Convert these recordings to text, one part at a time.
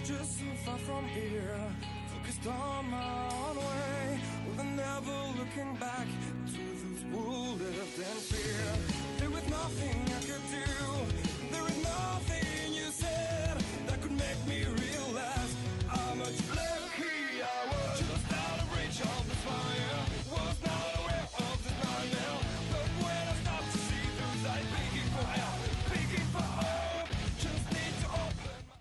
just so far from here, focused on my own way, with never looking back to those who lived in fear. There was nothing I could do, there was nothing you said that could make me realize how much lucky I was. Just out of reach of the fire, was not aware of the nightmare, but when I stopped to see those eyes begging for help, begging for hope, just need to open my...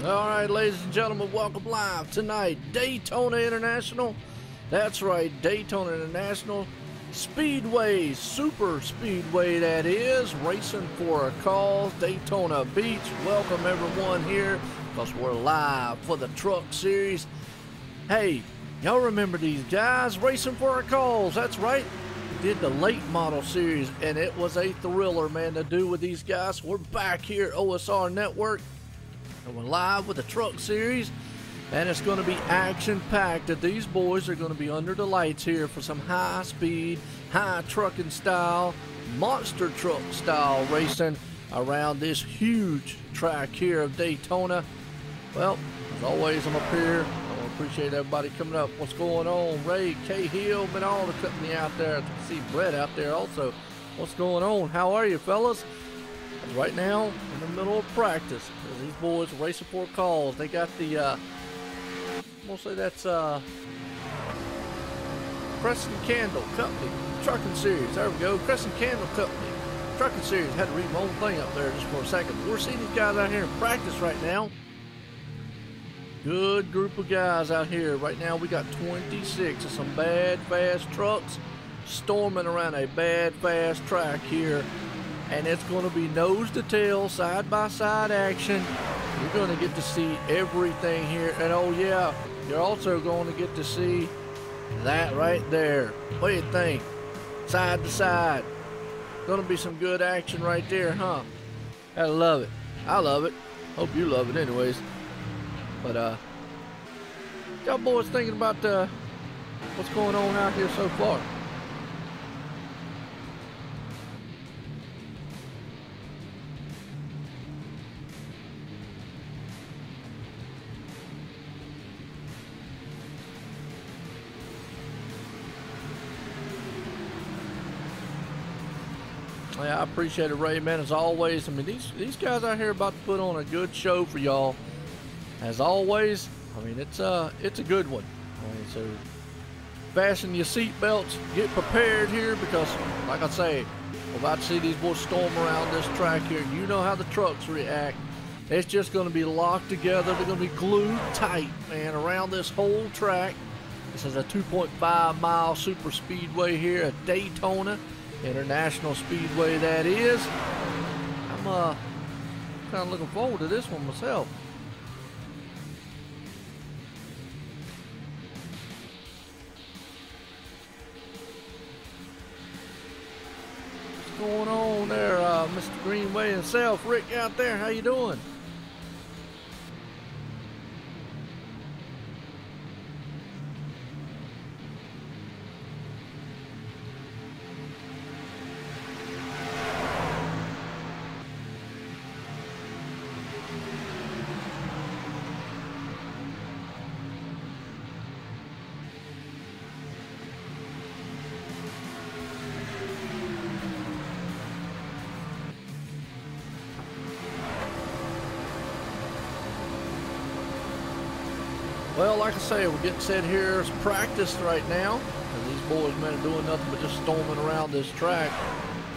All right, ladies and gentlemen, welcome live tonight, Daytona International. That's right, Daytona International Speedway, Super Speedway that is, racing for a cause, Daytona Beach. Welcome everyone here, because we're live for the truck series. Hey, y'all remember these guys racing for a cause? That's right, did the late model series, and it was a thriller, man, to do with these guys. We're back here at OSR Network. And we're live with the Truck Series, and it's going to be action-packed. These boys are going to be under the lights here for some high-speed, high-trucking style, monster truck style racing around this huge track here of Daytona. Well, as always, I'm up here. I want to appreciate everybody coming up. What's going on? Ray, Cahill, and all the company out there. I can see Brett out there also. What's going on? How are you, fellas? Right now, in the middle of practice, these boys are racing for calls. They got the, I'm gonna say that's Cresson Candle Company Trucking Series. There we go, Cresson Candle Company Trucking Series. Had to read my own thing up there just for a second. We're seeing these guys out here in practice right now. Good group of guys out here. Right now, we got 26 of some bad, fast trucks storming around a bad, fast track here. And it's going to be nose to tail, side by side action. You're going to get to see everything here. And oh yeah, you're also going to get to see that right there. What do you think? Side to side. Going to be some good action right there, huh? I love it. I love it. Hope you love it anyways. But y'all boys thinking about what's going on out here so far? Yeah, I appreciate it, Ray, man, as always. I mean, these guys out here about to put on a good show for y'all. As always, I mean, it's a good one. I mean, so fasten your seat belts, get prepared here because, like I say, we're about to see these boys storm around this track here. You know how the trucks react. It's just going to be locked together. They're going to be glued tight, man, around this whole track. This is a 2.5 mile super speedway here at Daytona International Speedway, that is. I'm kind of looking forward to this one myself. What's going on there, Mr. Greenway himself? Rick out there, how you doing? Well, like I say, we're getting set here as practice right now. And these boys, man, are doing nothing but just storming around this track.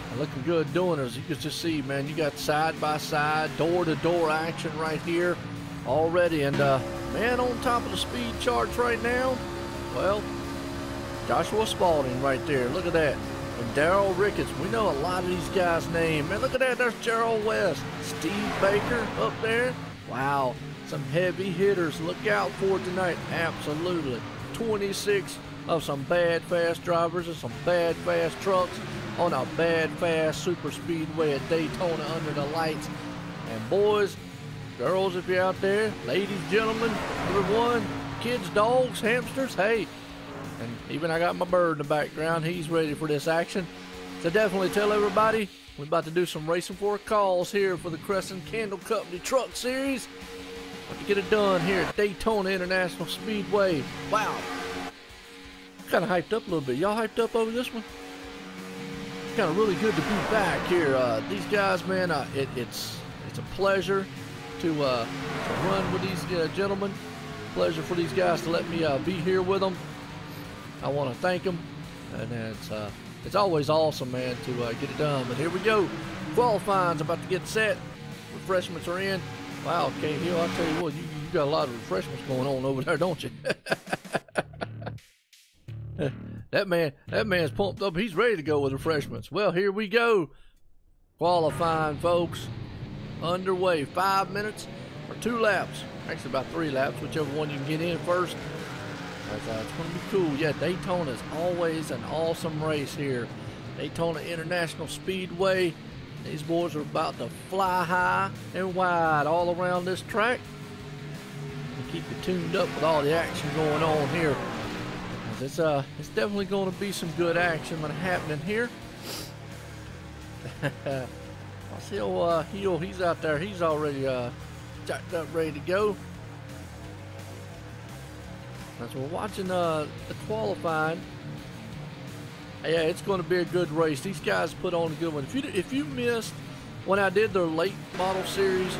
And looking good doing it. As you can just see, man, you got side-by-side, door-to-door action right here already. And, man, on top of the speed charts right now, well, Joshua Spalding right there. Look at that. And Darrell Ricketts. We know a lot of these guys' names. Man, look at that. There's Gerald West. Steve Baker up there. Wow. Some heavy hitters. Look out for tonight. Absolutely. 26 of some bad, fast drivers and some bad, fast trucks on a bad, fast super speedway at Daytona under the lights. And boys, girls, if you're out there, ladies, gentlemen, everyone, kids, dogs, hamsters, hey. And even I got my bird in the background. He's ready for this action. So definitely tell everybody we're about to do some racing for calls here for the Cresson Candle Company Truck Series. About to get it done here at Daytona International Speedway. Wow. Kind of hyped up a little bit. Y'all hyped up over this one? It's kind of really good to be back here. These guys, man, it's a pleasure to run with these gentlemen. Pleasure for these guys to let me be here with them. I want to thank them. And it's always awesome, man, to get it done. But here we go. Qualifying's about to get set. Refreshments are in. Wow, Cahill, I'll tell you what, you got a lot of refreshments going on over there, don't you? That man's pumped up. He's ready to go with refreshments. Well, here we go. Qualifying, folks. Underway. 5 minutes or 2 laps. Actually, about 3 laps, whichever one you can get in first. It's going to be cool. Yeah, Daytona is always an awesome race here. Daytona International Speedway. These boys are about to fly high and wide all around this track. And keep you tuned up with all the action going on here. It's definitely going to be some good action happening here. I see old Heel, he's out there. He's already jacked up, ready to go. As we're watching the qualifying, yeah, it's going to be a good race. These guys put on a good one. If you missed when I did their late model series,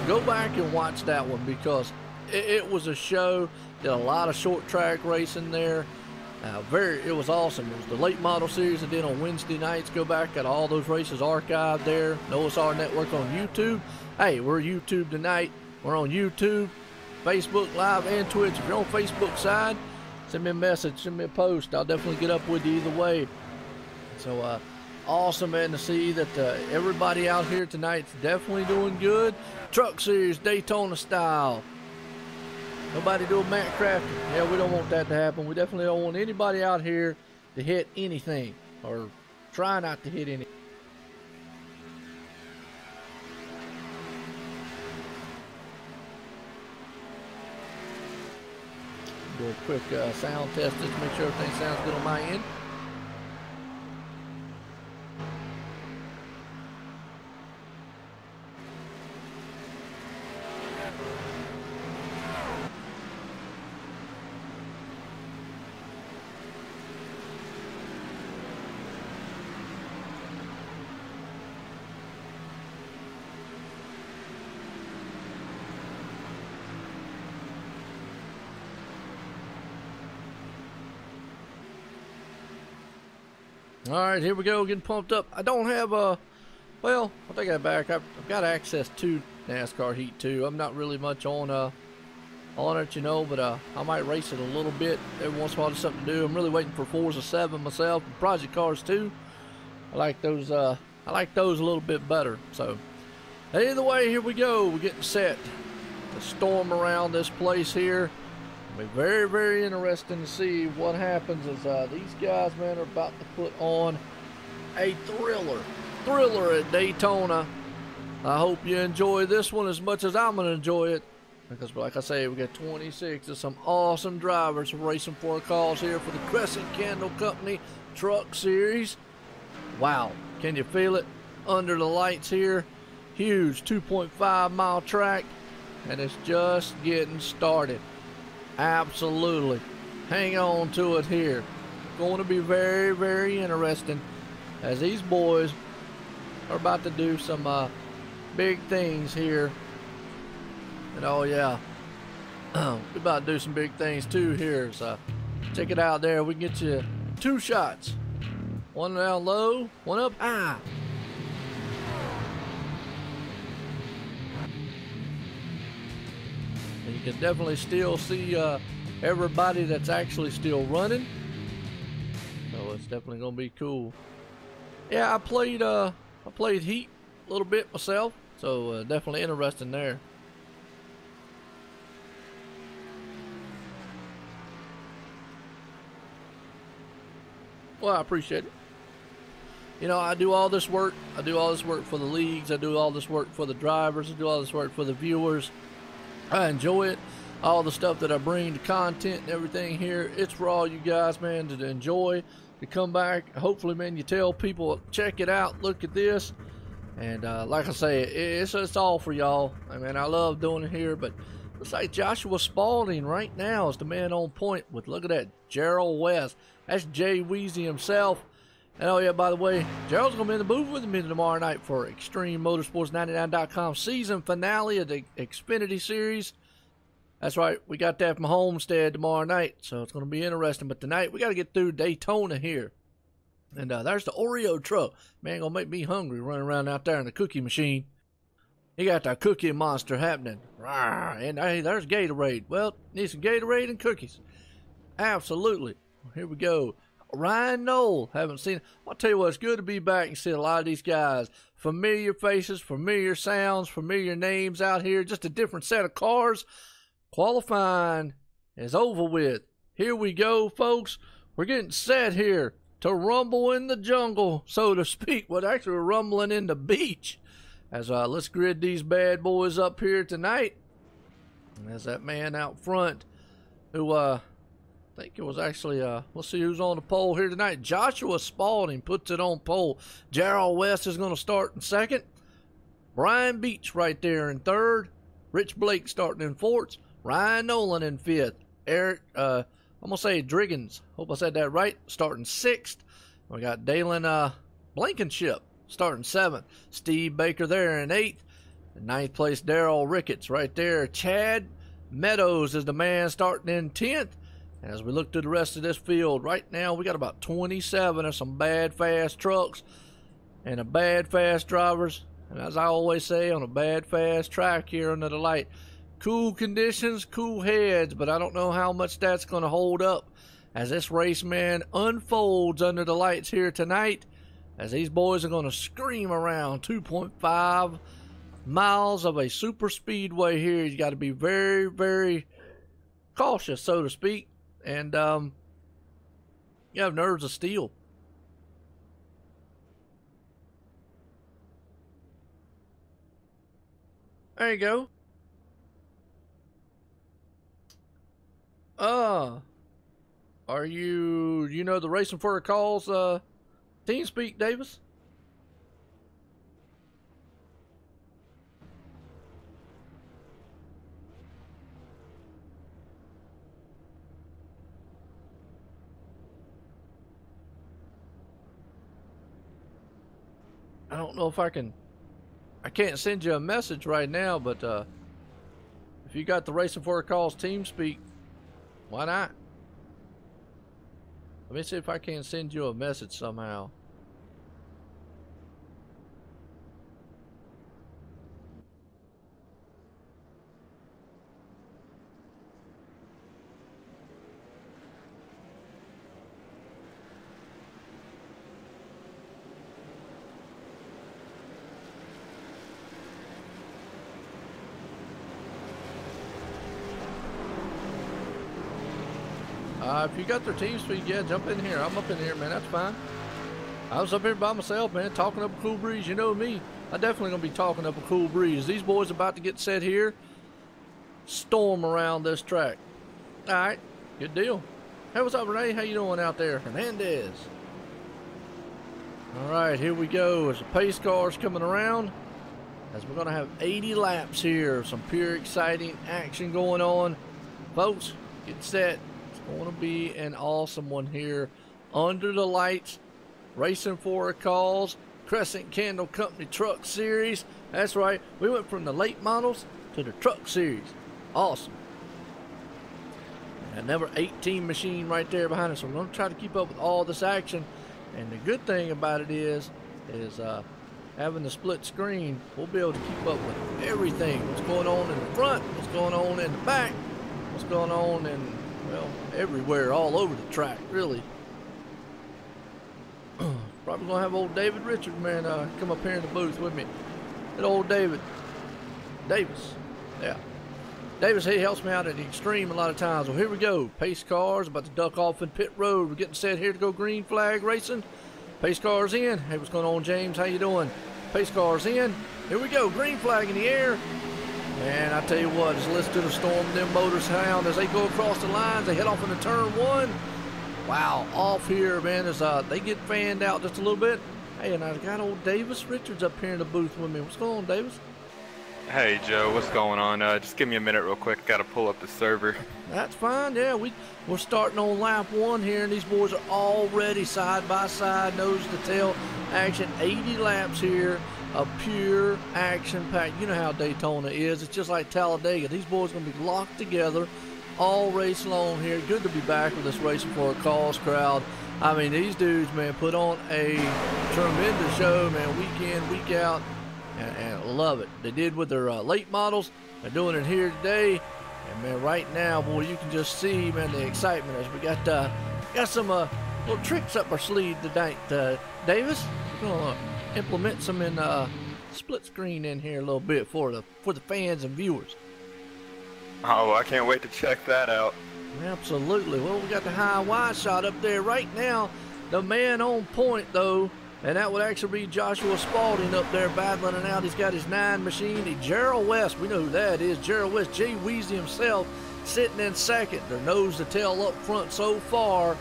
go back and watch that one, because it was a show. Did a lot of short track racing there. It was awesome. It was the late model series I did on Wednesday nights. Go back, got all those races archived there. OSR Network on YouTube. Hey, we're YouTube tonight. We're on YouTube, Facebook Live, and Twitch. If you're on Facebook side, send me a message, send me a post. I'll definitely get up with you either way. So awesome, man, to see that everybody out here tonight's definitely doing good. Truck Series, Daytona style. Nobody doing Matt Crafty. Yeah, we don't want that to happen. We definitely don't want anybody out here to hit anything, or try not to hit anything. Do a quick sound test just to make sure everything sounds good on my end. All right, here we go, getting pumped up. I don't have well, I take that back. I've got access to NASCAR Heat 2. I'm not really much on it, you know, but I might race it a little bit every once in a while. There's something to do. I'm really waiting for Forza 7 myself, and Project Cars 2. I like those a little bit better. So either way, here we go. We're getting set to storm around this place here. It'll be very, very interesting to see what happens as these guys, man, are about to put on a thriller at Daytona. I hope you enjoy this one as much as I'm going to enjoy it, because like I say, we got 26 of some awesome drivers racing for a cause here for the Cresson Candle Company Truck Series. Wow, can you feel it under the lights here? Huge 2.5 mile track, and it's just getting started. Absolutely. Hang on to it here. Going to be very, very interesting as these boys are about to do some big things here. And oh yeah, we're about to do some big things too here. So check it out there. We can get you 2 shots. One down low, one up high. And you can definitely still see everybody that's actually still running. So it's definitely gonna be cool. Yeah, I played Heat a little bit myself, so definitely interesting there. Well, I appreciate it. You know, I do all this work. I do all this work for the leagues. I do all this work for the drivers. I do all this work for the viewers. I enjoy it. All the stuff that I bring, the content and everything here, it's for all you guys, man, to enjoy, to come back. Hopefully, man, you tell people, check it out, look at this. And like I say, it's all for y'all. I mean, I love doing it here, but looks like Joshua Spalding right now is the man on point with, look at that, Gerald West. That's Jay Weezy himself. And oh yeah, by the way, Gerald's going to be in the booth with me tomorrow night for Extreme Motorsports 99.com season finale of the Xfinity Series. That's right, we got that from Homestead tomorrow night, so it's going to be interesting. But tonight, we got to get through Daytona here. And there's the Oreo truck. Man, going to make me hungry running around out there in the cookie machine. You got the cookie monster happening. And hey, there's Gatorade. Well, need some Gatorade and cookies. Absolutely. Here we go. Ryan Knoll, haven't seen it. I'll tell you what, it's good to be back and see a lot of these guys. Familiar faces, familiar sounds, familiar names out here. Just a different set of cars. Qualifying is over with. Here we go, folks. We're getting set here to rumble in the jungle, so to speak. Well, actually, we're rumbling in the beach. As let's grid these bad boys up here tonight. And there's that man out front who I think it was actually let's see who's on the pole here tonight. Joshua Spalding puts it on pole. Gerald West is going to start in second. Brian Beach right there in third. Rich Blake starting in fourth. Ryan Nolan in fifth. Eric I'm going to say Driggins, hope I said that right, starting sixth. We got Dalen Blankenship starting seventh. Steve Baker there in eighth. In ninth place, Darrell Ricketts right there. Chad Meadows is the man starting in 10th. As we look to the rest of this field, right now we got about 27 of some bad, fast trucks and a bad, fast drivers. And as I always say, on a bad, fast track here under the light, cool conditions, cool heads, but I don't know how much that's going to hold up as this race, man, unfolds under the lights here tonight, as these boys are going to scream around 2.5 miles of a super speedway here. You got to be very, very cautious, so to speak, and you have nerves of steel. There you go. Are you know the Racing for a Cause team speak, Davis? I don't know if I can't send you a message right now, but if you got the Racing for a Cause team speak, why not? Let me see if I can send you a message somehow. If you got their team speak, yeah, jump in here. I'm up in here, man. That's fine. I was up here by myself, man, talking up a cool breeze. You know me. I definitely gonna be talking up a cool breeze. These boys about to get set here. Storm around this track. All right, good deal. Hey, what's up, Renee? How you doing out there? Hernandez. All right, here we go. As the pace cars coming around, as we're gonna have 80 laps here. Some pure exciting action going on, folks. Get set. Going to be an awesome one here under the lights. Racing for a Cause Crescent Candle Company Truck Series. That's right, we went from the late models to the Truck Series. Awesome. And number 18 machine right there behind us. So we're going to try to keep up with all this action. And the good thing about it is having the split screen, we'll be able to keep up with everything. What's going on in the front, what's going on in the back, what's going on in, well, everywhere, all over the track, really. Probably gonna have old David Richard, man, come up here in the booth with me. Good old Davis, yeah. Davis, he helps me out at the extreme a lot of times. Well, here we go. Pace cars about to duck off in pit road. We're getting set here to go green flag racing. Pace cars in. Hey, what's going on, James? How you doing? Pace cars in. Here we go. Green flag in the air. And I tell you what, just listen to the storm of them motors sound as they go across the lines. They head off into turn one. Wow, off here, man, as they get fanned out just a little bit. Hey, and I got old Davis Richards up here in the booth with me. What's going on, Davis? Hey, Joe, what's going on? Just give me a minute real quick. Got to pull up the server. That's fine, yeah. We're starting on lap one here, and these boys are already side by side, nose to tail action. 80 laps here. A pure action pack. You know how Daytona is. It's just like Talladega. These boys are going to be locked together all race long here. Good to be back with this Racing for a Cause crowd. I mean, these dudes, man, put on a tremendous show, man, week in, week out, and love it. They did with their late models. They're doing it here today. And, man, right now, boy, you can just see, man, the excitement as we got some little tricks up our sleeve tonight. Davis, we're going to implement some in split screen in here a little bit for the fans and viewers. Oh, I can't wait to check that out. Absolutely. Well, we got the high wide shot up there right now. the man on point, though, and that would actually be Joshua Spalding up there battling it out. He's got his 9 machine. Gerald West, we know who that is. Gerald West, Jay Weezy himself, sitting in second. Their nose to tail up front so far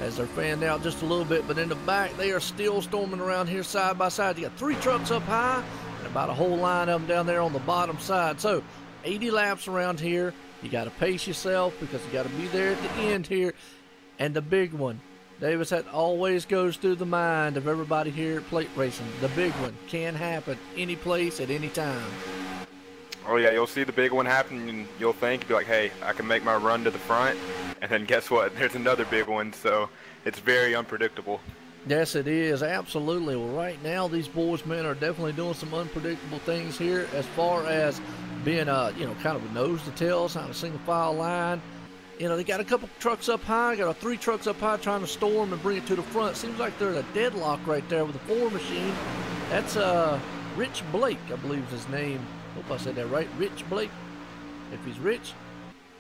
as they're fanned out just a little bit, but in the back, they are still storming around here side by side. You got 3 trucks up high and about a whole line of them down there on the bottom side. So 80 laps around here. You got to pace yourself because you got to be there at the end here. And the big one, Davis, that always goes through the mind of everybody here at Plate Racing. The big one can happen any place at any time. Oh yeah, you'll see the big one happen and you'll think, be like, hey, I can make my run to the front. And then guess what? There's another big one. So it's very unpredictable. Yes, it is. Absolutely. Well, right now, these boys, man, are definitely doing some unpredictable things here as far as being, kind of a nose to tail, on a single file line. You know, they got a couple trucks up high, got 3 trucks up high trying to storm and bring it to the front. Seems like they're at a deadlock right there with the 4 machine. That's Rich Blake, I believe is his name. Hope I said that right. Rich Blake. If he's rich,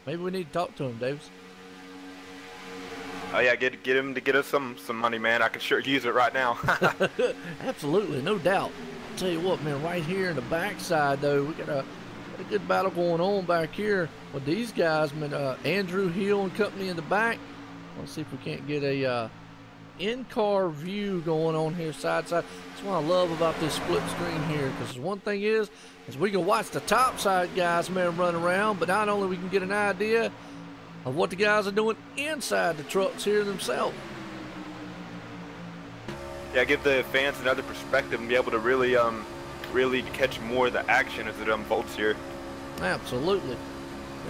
maybe we need to talk to him, Davis. Oh yeah, get him to get us some money, man. I could sure use it right now. Absolutely, no doubt. I'll tell you what, man, right here in the backside, though, we got a good battle going on back here with these guys, man. Andrew Hill and company in the back. Let's see if we can't get a in-car view going on here side. That's what I love about this split screen here, because one thing is we can watch the top side guys, man, run around, but not only we can get an idea of what the guys are doing inside the trucks here themselves. Yeah, give the fans another perspective and be able to really catch more of the action as it unfolds here. Absolutely,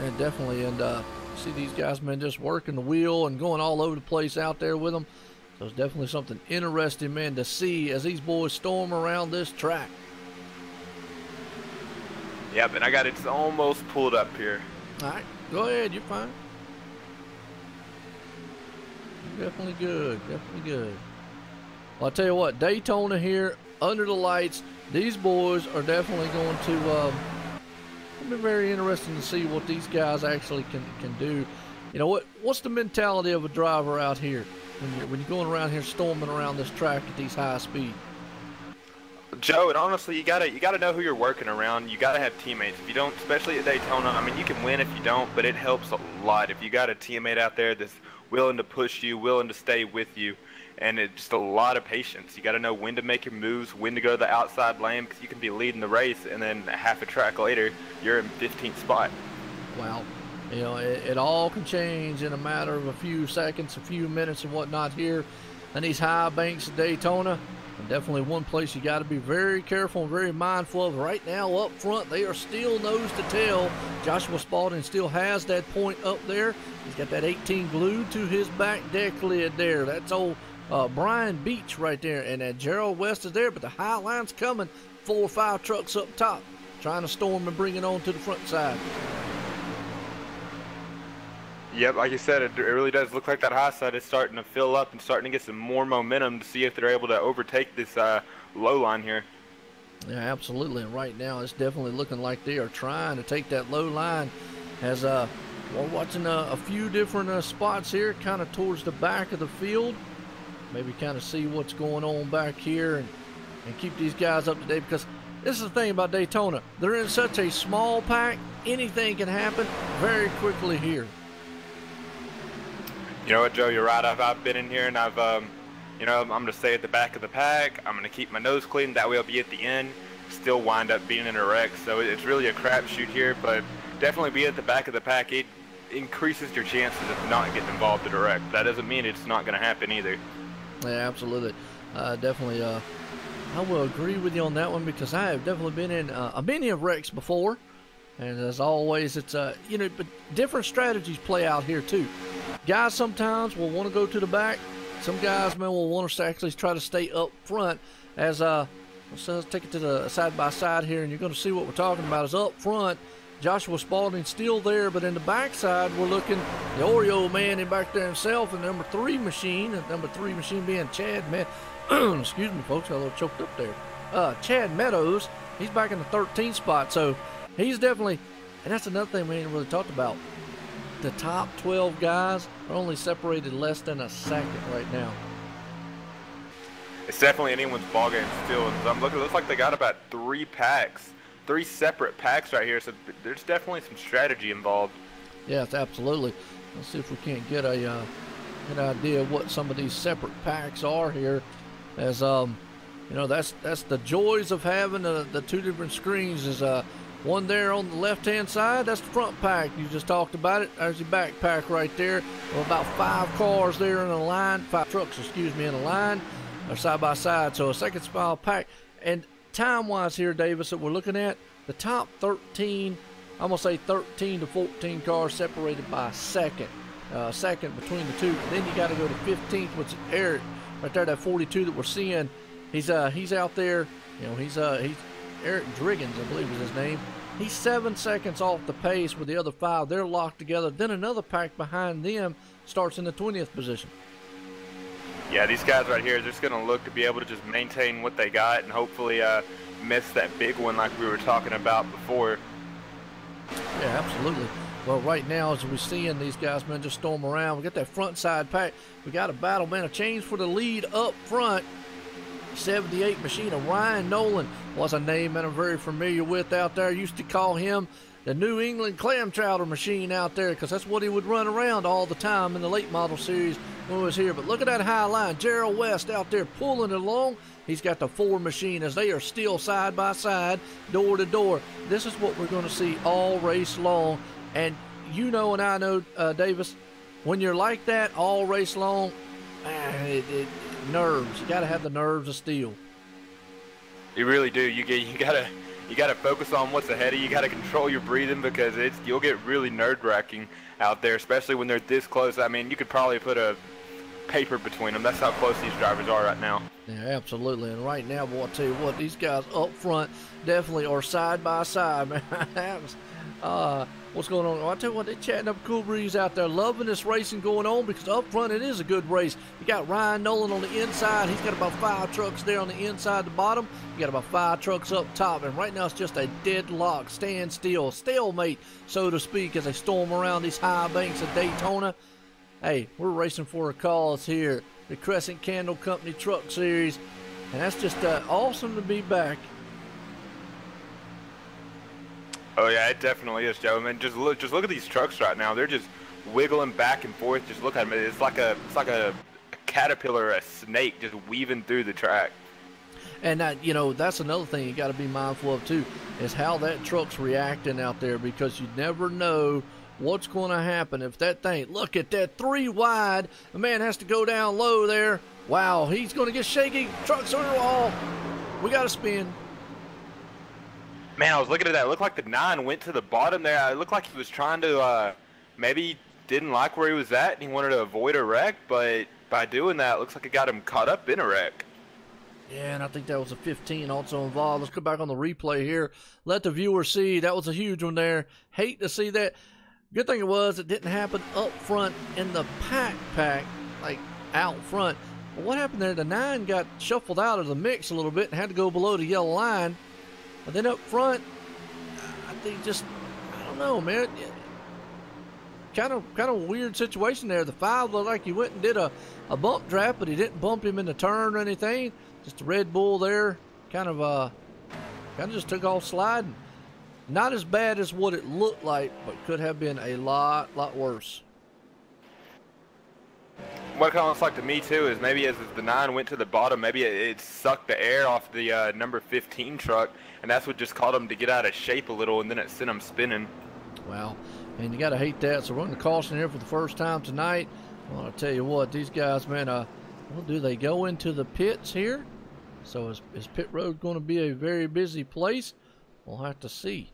and definitely, and see these guys, man, just working the wheel and going all over the place out there with them. So it's definitely something interesting, man, to see as these boys storm around this track. Yep, and I got it almost pulled up here. All right, go ahead, you're fine. Definitely good, definitely good. Well, I'll tell you what, Daytona here, under the lights, these boys are definitely going to it'll be very interesting to see what these guys actually can do. You know, what's the mentality of a driver out here when you're going around here storming around this track at these high speeds? Joe, and honestly, you gotta know who you're working around. You gotta have teammates. If you don't, especially at Daytona, I mean, you can win if you don't, but it helps a lot if you got a teammate out there that's willing to push you, willing to stay with you, and it's just a lot of patience. You gotta know when to make your moves, when to go to the outside lane, because you can be leading the race, and then half a track later, you're in 15th spot. Wow. You know, it all can change in a matter of a few seconds, a few minutes and whatnot here on these high banks of Daytona. And definitely one place you got to be very careful and very mindful of. Right now up front, they are still nose to tail. Joshua Spalding still has that point up there. He's got that 18 glued to his back deck lid there. That's old Brian Beach right there. And that Gerald West is there, but the high line's coming. 4 or 5 trucks up top trying to storm and bring it on to the front side. Yep, like you said, it really does look like that high side is starting to fill up and starting to get some more momentum to see if they're able to overtake this low line here. Yeah, absolutely. And right now, it's definitely looking like they are trying to take that low line. As we're watching a few different spots here, kind of towards the back of the field. Maybe kind of see what's going on back here and keep these guys up to date, because this is the thing about Daytona. They're in such a small pack, anything can happen very quickly here. You know what, Joe, you're right. I've been in here and I've, I'm going to stay at the back of the pack. I'm going to keep my nose clean. That way I'll be at the end, still wind up being in a wreck. So it's really a crapshoot here, but definitely be at the back of the pack. It increases your chances of not getting involved in a wreck. That doesn't mean it's not going to happen either. Yeah, absolutely. Definitely, I will agree with you on that one, because I have definitely been in many of wrecks before. And as always, it's, but different strategies play out here too. Guys sometimes will want to go to the back. Some guys, man, will want to actually try to stay up front. As let's take it to the side by side here, and you're going to see what we're talking about. Is up front, Joshua Spalding still there, but in the backside, we're looking the Oreo man in back there himself, and number 3 machine, being Chad, man. Excuse me, folks, got a little choked up there. Chad Meadows, he's back in the 13th spot, so he's definitely, and that's another thing we ain't really talked about. The top 12 guys are only separated less than a second right now. it's definitely anyone's ball game still. And I'm looking, it looks like they got about 3 separate packs right here. So there's definitely some strategy involved. Yes, absolutely. Let's see if we can't get a an idea of what some of these separate packs are here. As you know, that's the joys of having the 2 different screens. Is one there on the left-hand side, that's the front pack. You just talked about it. There's your back pack right there. About 5 cars there in a line, 5 trucks, excuse me, in a line, or side by side. So a second style pack. And time-wise here, Davis, that we're looking at, the top 13, I'm gonna say 13 to 14 cars separated by a second between the 2. And then you got to go to 15th, which is Eric right there, that 42 that we're seeing. He's out there. You know, he's Eric Driggins, I believe is his name. He's 7 seconds off the pace with the other 5. They're locked together. Then another pack behind them starts in the 20th position. Yeah, these guys right here are just going to look to be able to just maintain what they got and hopefully miss that big one like we were talking about before. Yeah, absolutely. Well, right now, as we're seeing these guys, man, just storm around. We got that front side pack. We got a battle, man, a change for the lead up front. 78 machine of Ryan Nolan was a name that I'm very familiar with out there. Used to call him the New England clam chowder machine out there because that's what he would run around all the time in the late model series when he was here. But look at that high line. Gerald West out there pulling it along. He's got the 4 machine as they are still side by side, door to door. This is what we're going to see all race long. And you know and I know, Davis, when you're like that all race long, nerves. You got to have the nerves of steel. You really do. You gotta focus on what's ahead of you. You gotta control your breathing because you'll get really nerve-wracking out there, especially when they're this close. I mean, you could probably put a paper between them. That's how close these drivers are right now. Yeah, absolutely. And right now, boy, I'll tell you what, these guys up front definitely are side by side, man. What's going on? I'll tell you what, they're chatting up a cool breeze out there. Loving this racing going on because up front it is a good race. You got Ryan Nolan on the inside. He's got about 5 trucks there on the inside, the bottom. You got about 5 trucks up top. And right now it's just a deadlock, standstill, stalemate, so to speak, as they storm around these high banks of Daytona. Hey, we're racing for a cause here. The Cresson Candle Company Truck Series. And that's just awesome to be back. Oh yeah, it definitely is, Joe. I mean, just look at these trucks right now. They're just wiggling back and forth. Just look at them. It's like a caterpillar, or a snake, just weaving through the track. And you know, that's another thing you got to be mindful of too, is how that truck's reacting out there, because you never know what's going to happen if that thing. Look at that 3 wide. The man has to go down low there. Wow, he's going to get shaky. Truck's on the wall. We got to spin. Man, I was looking at that. It looked like the 9 went to the bottom there. It looked like he was trying to, maybe didn't like where he was at and he wanted to avoid a wreck, but by doing that, it looks like it got him caught up in a wreck. Yeah, and I think that was a 15 also involved. Let's go back on the replay here. Let the viewer see. That was a huge one there. Hate to see that. Good thing it didn't happen up front in the pack, like out front. But what happened there, the 9 got shuffled out of the mix a little bit and had to go below the yellow line. But then up front, I think I don't know, man. Kind of weird situation there. The 5 looked like he went and did a bump draft, but he didn't bump him in the turn or anything. Just a Red Bull there, kind of just took off sliding. Not as bad as what it looked like, but could have been a lot worse. What it kind of looks like to me too is maybe as the 9 went to the bottom, maybe it sucked the air off the number 15 truck, and that's what just caused him to get out of shape a little, and then it sent him spinning. Wow, and you got to hate that. So we're running the caution here for the first time tonight. Well, I'll tell you what, these guys, man, well, do they go into the pits here? So is pit road going to be a very busy place? We'll have to see.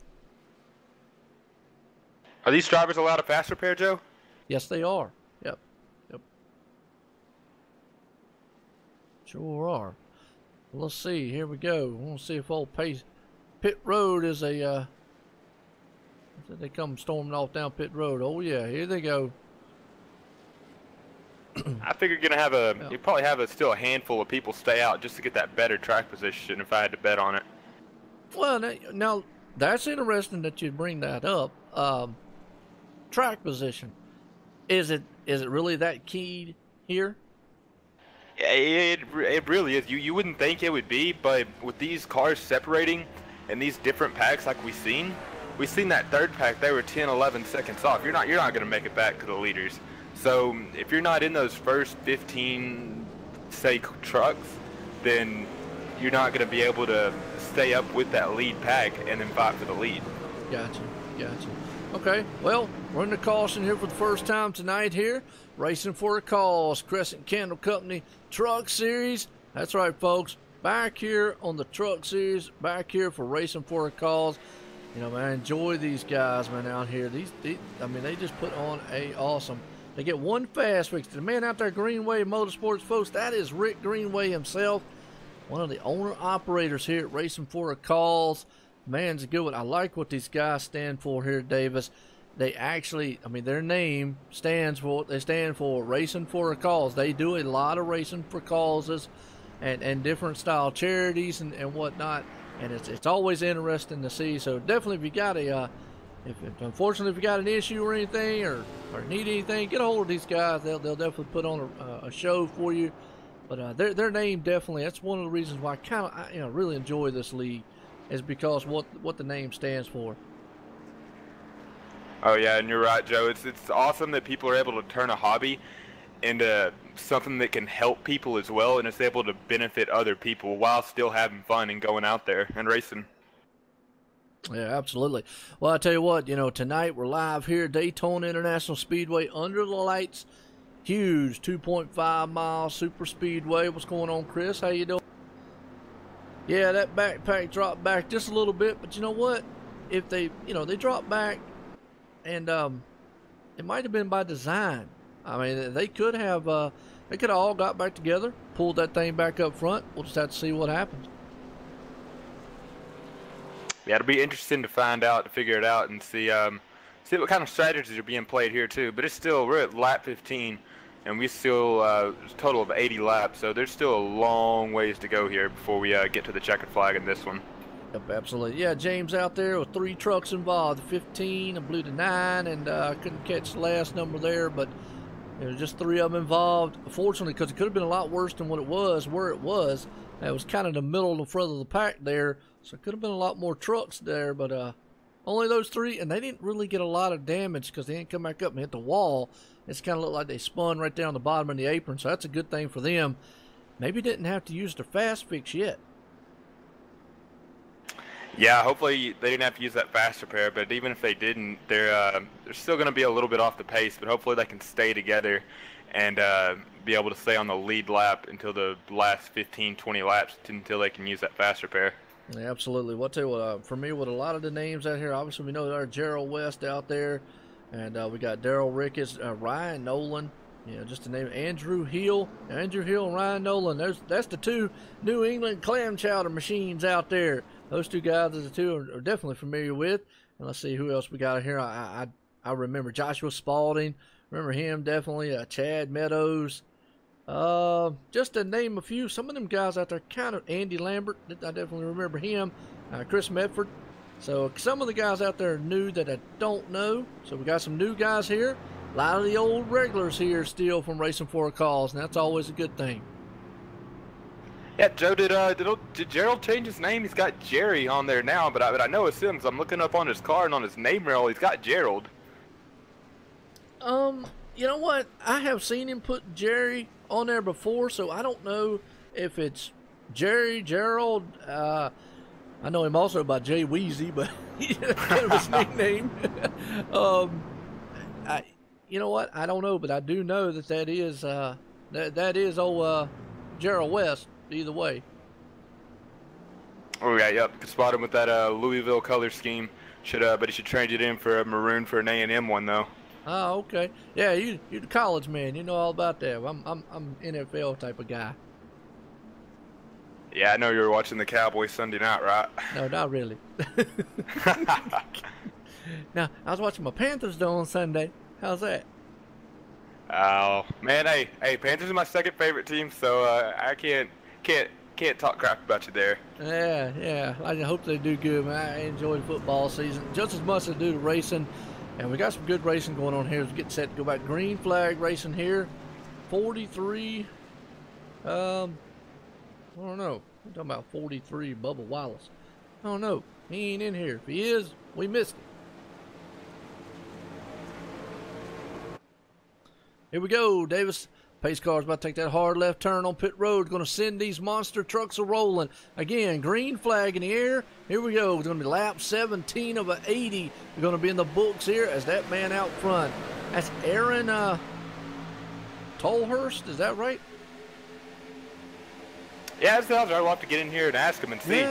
Are these drivers allowed a fast repair, Joe? Yes, they are. Yep. Sure are. Well, let's see. Here we go. I want to see if old pit road is a. They come storming off down pit road. Oh yeah, here they go. I figure you're gonna have you probably have still a handful of people stay out just to get that better track position if I had to bet on it. Well, now that's interesting that you bring that up. Track position. Is it really that key here? It really is. You wouldn't think it would be, but with these cars separating and these different packs like we seen that third pack, they were 10, 11 seconds off. You're not going to make it back to the leaders. So if you're not in those first 15, say, trucks, then you're not going to be able to stay up with that lead pack and then fight for the lead. Gotcha. Okay, well, we're in the caution here for the first time tonight here. Racing for a Cause, Cresson Candle Company Truck Series. That's right, folks. Back here on the Truck Series, back here for Racing for a Cause. You know, man, I enjoy these guys, man, out here. I mean, they just put on a awesome. They get one fast fix. The man out there, Greenway Motorsports, folks, that is Rick Greenway himself, one of the owner-operators here at Racing for a Cause. Man's a good one. I like what these guys stand for here, Davis. They actually, I mean, their name stands for what they stand for, Racing for a Cause. They do a lot of racing for causes and different style charities and whatnot. And it's always interesting to see. So definitely, if you got unfortunately, if you got an issue or anything or need anything, get a hold of these guys. They'll definitely put on a show for you. But their name definitely, that's one of the reasons why I really enjoy this league, is because what the name stands for. Oh yeah, and you're right, Joe. It's awesome that people are able to turn a hobby into something that can help people as well, and it's able to benefit other people while still having fun and going out there and racing. Yeah, absolutely. Well, I tell you what, tonight we're live here at Daytona International Speedway under the lights. Huge 2.5 mile super speedway. What's going on, Chris? How you doing? Yeah, that backpack dropped back just a little bit, but you know what? If they dropped back, and it might have been by design. I mean, they could have all got back together, pulled that thing back up front. We'll just have to see what happens. Yeah, it'll be interesting to find out, to figure it out, and see what kind of strategies are being played here too. But we're at lap 15, and we still a total of 80 laps, so there's still a long ways to go here before we get to the checkered flag in this one. Yep, absolutely. Yeah, James out there with 3 trucks involved, 15, I blew to 9, and I couldn't catch the last number there, but there was just 3 of them involved. Fortunately, because it could have been a lot worse than what it was, where it was. It was kind of the middle of the front of the pack there, so it could have been a lot more trucks there, but only those 3, and they didn't really get a lot of damage because they didn't come back up and hit the wall. It's kind of looked like they spun right down the bottom of the apron, so that's a good thing for them. Maybe didn't have to use their fast fix yet. Yeah, hopefully they didn't have to use that fast repair, but even if they didn't, they're still going to be a little bit off the pace, but hopefully they can stay together and be able to stay on the lead lap until the last 15, 20 laps until they can use that fast repair. Yeah, absolutely. Well, I'll tell you what, for me, with a lot of the names out here, obviously we know there are Gerald West out there, and we got Daryl Ricketts, Ryan Nolan, just to name it, Andrew Hill and Ryan Nolan. That's the 2 New England clam chowder machines out there. Those 2 guys, the 2 are definitely familiar with. And let's see who else we got here. I remember Joshua Spalding. Remember him definitely. Chad Meadows. Just to name a few. Some of them guys out there, kind of Andy Lambert. I definitely remember him. Chris Medford. So some of the guys out there are new that I don't know. So we got some new guys here. A lot of the old regulars here still from Racing for a Cause, and that's always a good thing. Yeah, Joe, did Gerald change his name? He's got Jerry on there now, but I know it's him because I'm looking up on his car and on his name rail, he's got Gerald. You know what? I have seen him put Jerry on there before, so I don't know if it's Jerry, Gerald. I know him also by Jay Weezy, but that's kind of his nickname. You know what? I don't know, but I do know that is that is old Gerald West. Either way. Oh yeah, yep. Could spot him with that Louisville color scheme. But he should change it in for a maroon for an A&M one though. Oh, okay. Yeah, you're the college man. You know all about that. I'm NFL type of guy. Yeah, I know you were watching the Cowboys Sunday night, right? No, not really. Now, I was watching my Panthers though on Sunday. How's that? Oh man, hey, Panthers are my second favorite team, so I can't talk crap about you there. Yeah. I hope they do good, man. I enjoy football season just as much as I do the racing. And we got some good racing going on here. Let's get set to go back. Green flag racing here. 43 I don't know. We're talking about 43 Bubba Wallace. I don't know. He ain't in here. If he is, we missed it. Here we go, Davis. Pace car's about to take that hard left turn on pit road. Going to send these monster trucks a-rolling. Again, green flag in the air. Here we go. It's going to be lap 17 of an 80. We're going to be in the books here as that man out front. That's Aaron Tolhurst. Is that right? Yeah, that's I'll have to get in here and ask him and see.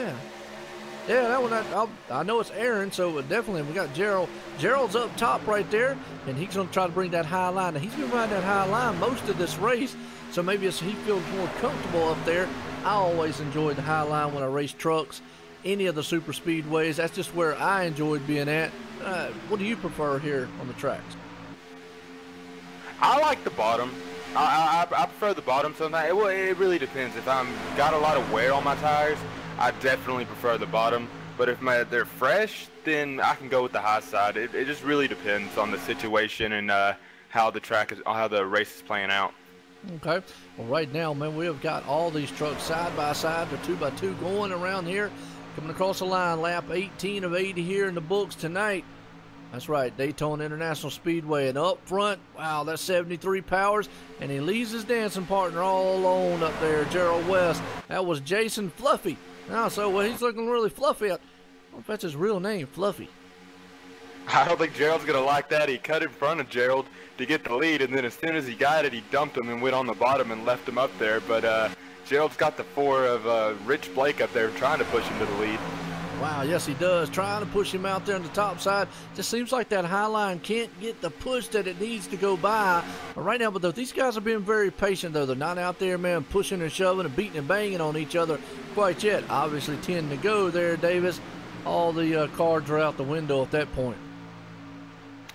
Yeah, that one, I know it's Aaron, so definitely we got Gerald. Gerald's up top right there, and he's going to try to bring that high line. Now, he's been riding that high line most of this race, so maybe he feels more comfortable up there. I always enjoyed the high line when I race trucks, any of the super speedways. That's just where I enjoyed being at. What do you prefer here on the tracks? I like the bottom. I prefer the bottom sometimes. It really depends. If I'm got a lot of wear on my tires, I definitely prefer the bottom, but if they're fresh, then I can go with the high side. It just really depends on the situation and how the race is playing out. Okay. Well, right now, man, we have got all these trucks side by side, they're 2x2 going around here, coming across the line. Lap 18 of 80 here in the books tonight. That's right, Daytona International Speedway, and up front, wow, that's 73 powers, and he leaves his dancing partner all alone up there, Gerald West. That was Jason Fluffy. Now, so well, he's looking really fluffy. I don't know if that's his real name, Fluffy. I don't think Gerald's going to like that. He cut in front of Gerald to get the lead, and then as soon as he got it, he dumped him and went on the bottom and left him up there. But Gerald's got the 4 of Rich Blake up there trying to push him to the lead. Wow, yes, he does. Trying to push him out there on the top side. Just seems like that high line can't get the push that it needs to go by right now. But these guys are being very patient, though. They're not out there, man, pushing and shoving and beating and banging on each other quite yet. Obviously, 10 to go there, Davis. All the cards are out the window at that point.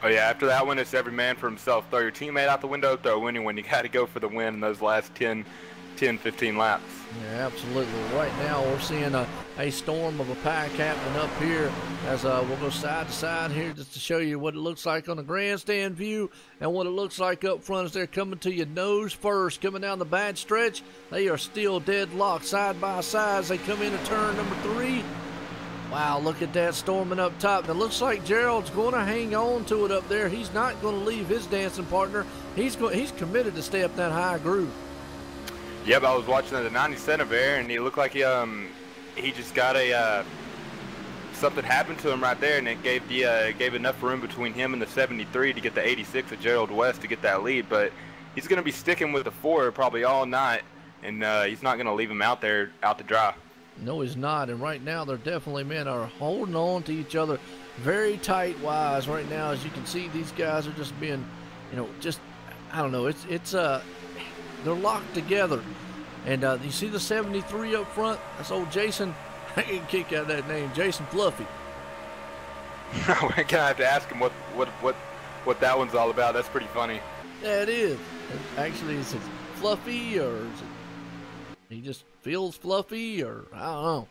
Oh, yeah, after that one, it's every man for himself. Throw your teammate out the window, throw anyone. You got to go for the win in those last 10, 15 laps. Yeah, absolutely. Right now, we're seeing a storm of a pack happening up here as we'll go side to side here just to show you what it looks like on the grandstand view and what it looks like up front as they're coming to you nose first. Coming down the bad stretch, they are still deadlocked side by side as they come into turn number 3. Wow, look at that storming up top. It looks like Gerald's going to hang on to it up there. He's not going to leave his dancing partner. He's committed to stay up that high groove. Yep, I was watching the 97 there, and he looked like he just got something happened to him right there, and it gave enough room between him and the 73 to get the 86 of Gerald West to get that lead. But he's going to be sticking with the 4 probably all night, and he's not going to leave him out there out to dry. No, he's not. And right now, they're definitely, men are holding on to each other very tight wise right now. As you can see, these guys are just being, I don't know. They're locked together. And you see the 73 up front? That's old Jason. I can kick out of that name, Jason Fluffy. We're going to have to ask him what that one's all about. That's pretty funny. Yeah, it is. Actually, is it Fluffy, or is it he just feels fluffy, or I don't know.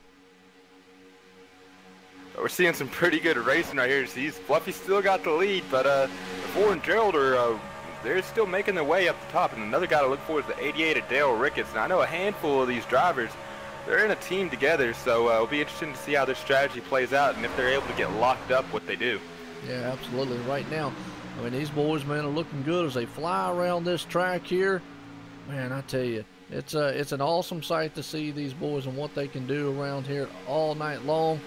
We're seeing some pretty good racing right here. See, Fluffy still got the lead, but the 4 and Gerald are they're still making their way up the top. And another guy to look for is the 88 of Dale Ricketts. And I know a handful of these drivers, they're in a team together, so it'll be interesting to see how their strategy plays out and if they're able to get locked up, what they do. Yeah, absolutely. Right now, I mean, these boys, man, are looking good as they fly around this track here. Man, I tell you, it's an awesome sight to see these boys and what they can do around here all night long.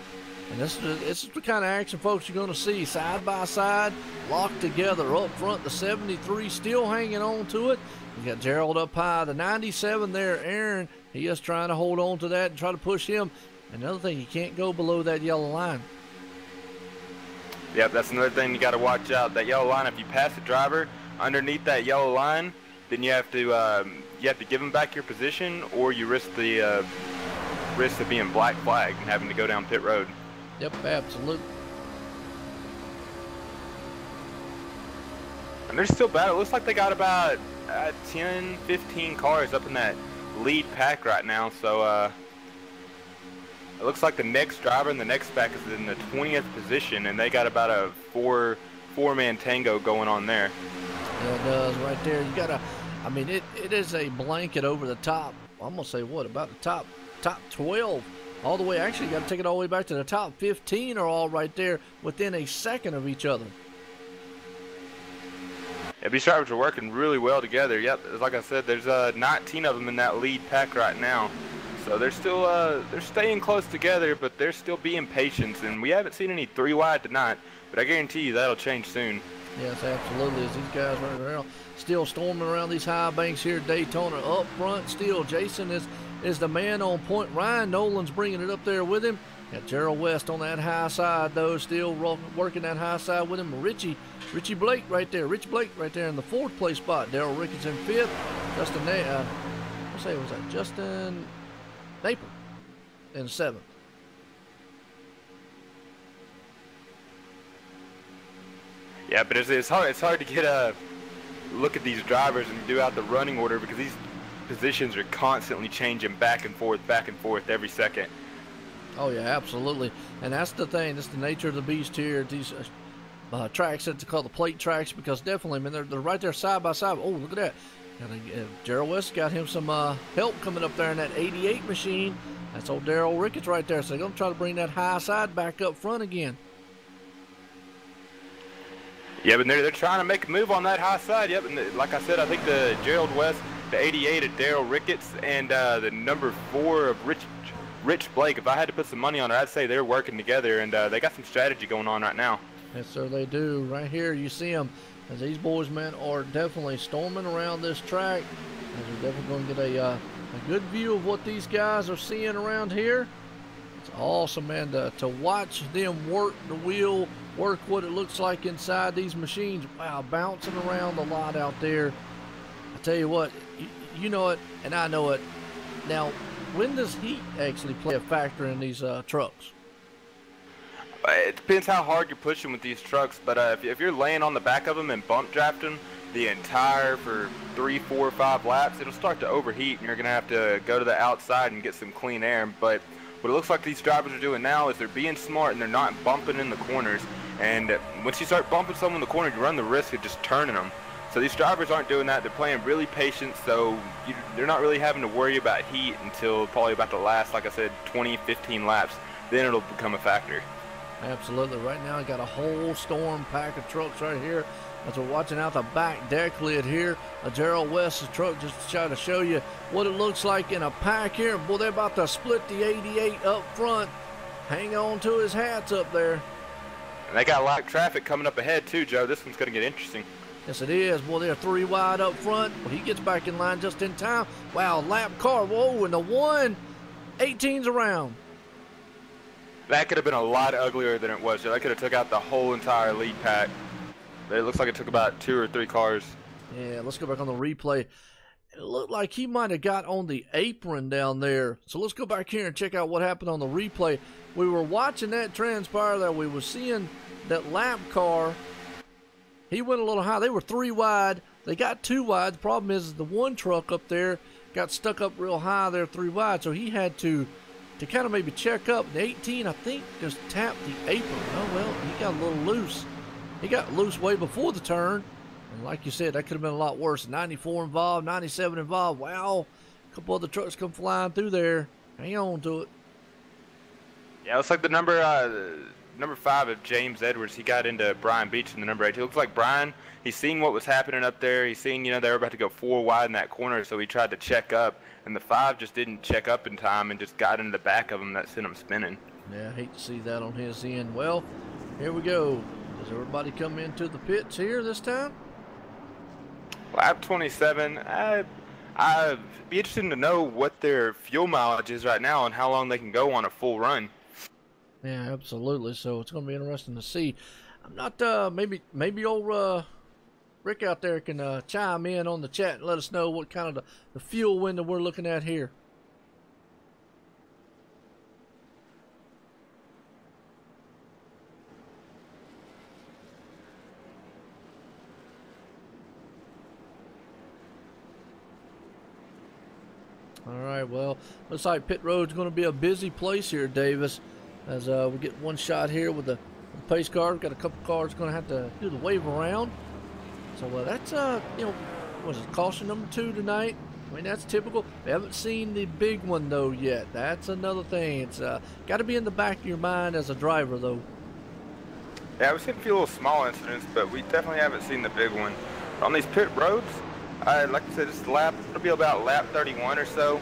And this is the kind of action, folks, you're going to see side by side, locked together up front. The 73 still hanging on to it. You got Gerald up high. The 97 there, Aaron, he is trying to hold on to that and try to push him. Another thing, you can't go below that yellow line. Yep, that's another thing you got to watch out. That yellow line, if you pass the driver underneath that yellow line, then you have to give him back your position, or you risk the risk of being black flagged and having to go down pit road. Yep, absolutely. And they're still bad. It looks like they got about 10, 15 cars up in that lead pack right now. So it looks like the next driver in the next pack is in the 20th position, and they got about a four-man tango going on there. Yeah, it does right there. You got to, I mean, it is a blanket over the top I'm gonna say what, about the top 12, all the way. Actually, got to take it all the way back to the top 15 are all right there within a second of each other. Yeah, these drivers are working really well together. Yep, like I said, there's 19 of them in that lead pack right now. So they're still they're staying close together, but they're still being patient. And we haven't seen any 3 wide tonight, but I guarantee you that'll change soon. Yes, absolutely. As these guys right around, still storming around these high banks here at Daytona. Up front still, Jason is the man on point. Ryan Nolan's bringing it up there with him. Got Gerald West on that high side, though, still working that high side with him. Richie Blake right there. Rich Blake right there in the 4th place spot. Daryl Ricketts in 5th. Justin Napier in 7th. Yeah, but it's hard to get a look at these drivers and do out the running order because these positions are constantly changing back and forth every second. Oh yeah, absolutely. And that's the thing. That's the nature of the beast here. These tracks that they call the plate tracks, because definitely, man, they're right there side by side. Oh, look at that. Gerald West got him some help coming up there in that 88 machine. That's old Daryl Ricketts right there. So they're going to try to bring that high side back up front again. Yeah, but they're trying to make a move on that high side. Yep, and like I said, I think the Gerald West, the 88 of Daryl Ricketts, and the number 4 of Rich Blake, if I had to put some money on it, I'd say they're working together, and they got some strategy going on right now. Yes, sir, they do. Right here, you see them, as these boys, man, are definitely storming around this track. As we're definitely going to get a good view of what these guys are seeing around here. It's awesome, man, to watch them work the wheel, work what it looks like inside these machines. Wow, bouncing around a lot out there. I tell you what, you know it, and I know it. Now, when does heat actually play a factor in these trucks? It depends how hard you're pushing with these trucks, but if you're laying on the back of them and bump drafting the entire for 3, 4, 5 laps, it'll start to overheat, and you're going to have to go to the outside and get some clean air. But what it looks like these drivers are doing now is they're being smart, and they're not bumping in the corners. And once you start bumping someone in the corner, you run the risk of just turning them. So these drivers aren't doing that. They're playing really patient, so they're not really having to worry about heat until probably about the last, like I said, 20, 15 laps. Then it'll become a factor. Absolutely. Right now, I got a whole storm pack of trucks right here. As we're watching out the back deck lid here, a Gerald West's truck, just to try to show you what it looks like in a pack here. Boy, they're about to split the 88 up front. Hang on to his hats up there. And they got a lot of traffic coming up ahead too, Joe. This one's going to get interesting. Yes, it is. Boy, they're 3 wide up front. Well, he gets back in line just in time. Wow, lap car. Whoa, and the 118's around. That could have been a lot uglier than it was, Joe. That could have took out the whole entire lead pack. But it looks like it took about 2 or 3 cars. Yeah, let's go back on the replay. It looked like he might have got on the apron down there. So let's go back here and check out what happened on the replay. We were watching that transpire there. We were seeing that lap car. He went a little high. They were 3 wide. They got 2 wide. The problem is the one truck up there got stuck up real high there, 3 wide. So he had to kind of maybe check up. The 18, I think, just tapped the apron. Oh, well, he got a little loose. He got loose way before the turn. And like you said, that could have been a lot worse. 94 involved, 97 involved. Wow. A couple other trucks come flying through there. Hang on to it. Yeah, it looks like the number 5 of James Edwards, he got into Brian Beach in the number 8. It looks like Brian, he's seen what was happening up there. He's seen, they were about to go 4 wide in that corner, so he tried to check up. And the 5 just didn't check up in time and just got into the back of him. That sent him spinning. Yeah, I hate to see that on his end. Well, here we go. Does everybody come into the pits here this time? Lap 27. I'd be interested to know what their fuel mileage is right now and how long they can go on a full run. Yeah, absolutely. So it's going to be interesting to see. I'm not, maybe old Rick out there can chime in on the chat and let us know what kind of the fuel window we're looking at here. All right, well, looks like pit road's going to be a busy place here, Davis, as we get one shot here with the pace car. We've got a couple cars going to have to do the wave around. So that's, was it caution number 2 tonight? I mean, that's typical. We haven't seen the big one, though, yet. That's another thing. It's got to be in the back of your mind as a driver, though. Yeah, we've seen a few little small incidents, but we definitely haven't seen the big one. On these pit roads, like I said, it'll be about lap 31 or so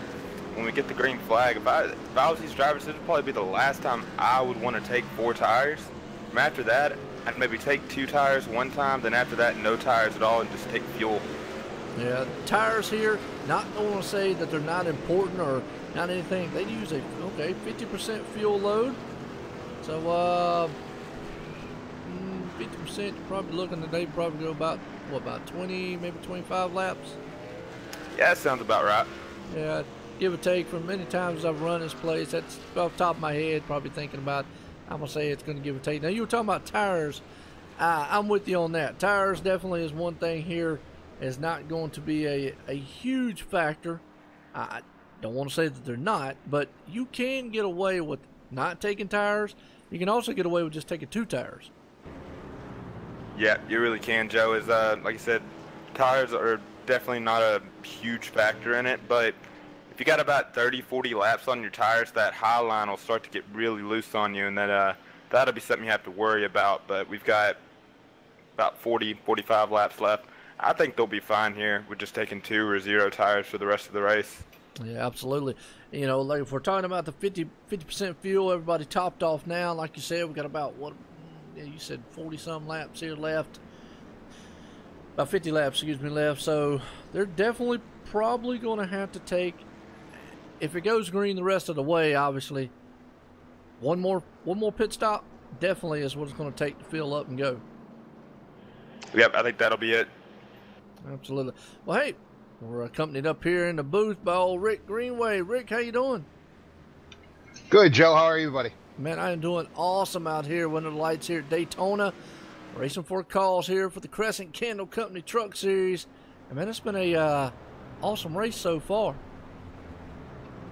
when we get the green flag. If I was these drivers, this would probably be the last time I would want to take 4 tires. And after that, I'd maybe take 2 tires one time, then after that, no tires at all, and just take fuel. Yeah, tires here, not going to say that they're not important or not anything. They use 50% fuel load. So, 50%, you're probably looking that they probably go about 20, maybe 25 laps. Yeah, that sounds about right. Yeah, give or take. From many times I've run this place, that's off the top of my head, probably thinking about, I'm going to say it's going to give or take. Now, you were talking about tires. I'm with you on that. Tires definitely is one thing here. Is not going to be a huge factor. I don't want to say that they're not, but you can get away with not taking tires. You can also get away with just taking 2 tires. Yeah, you really can, Joe. Is like I said, tires are definitely not a huge factor in it, but if you got about 30, 40 laps on your tires, that high line will start to get really loose on you, and that'll be something you have to worry about. But we've got about 40, 45 laps left. I think they'll be fine here. We're just taking 2 or 0 tires for the rest of the race. Yeah, absolutely. You know, like if we're talking about the 50% fuel, everybody topped off now. Like you said, we got about you said 40-some laps here left. About 50 laps, excuse me, left. So they're definitely probably going to have to take, if it goes green the rest of the way, obviously, one more pit stop definitely is what it's going to take to fill up and go. Yep, I think that'll be it. Absolutely. Well, hey, we're accompanied up here in the booth by old Rick Greenway. Rick, how you doing? Good, Joe. How are you, buddy? Man, I am doing awesome out here under the lights here at Daytona. Racing for a cause here for the Cresson Candle Company Truck Series. And man, it's been a awesome race so far.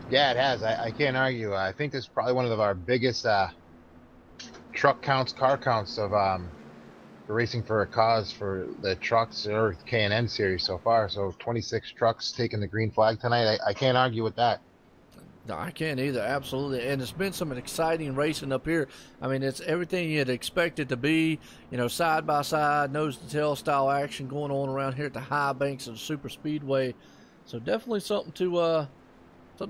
Yeah, it has. I can't argue. I think this is probably one of our biggest truck counts, car counts of racing for a cause for the trucks or K&N series so far. So 26 trucks taking the green flag tonight. I can't argue with that. No, I can't either. Absolutely. And it's been some exciting racing up here. I mean, it's everything you'd expect it to be, you know, side by side, nose to tail style action going on around here at the high banks of the Super Speedway. So definitely something to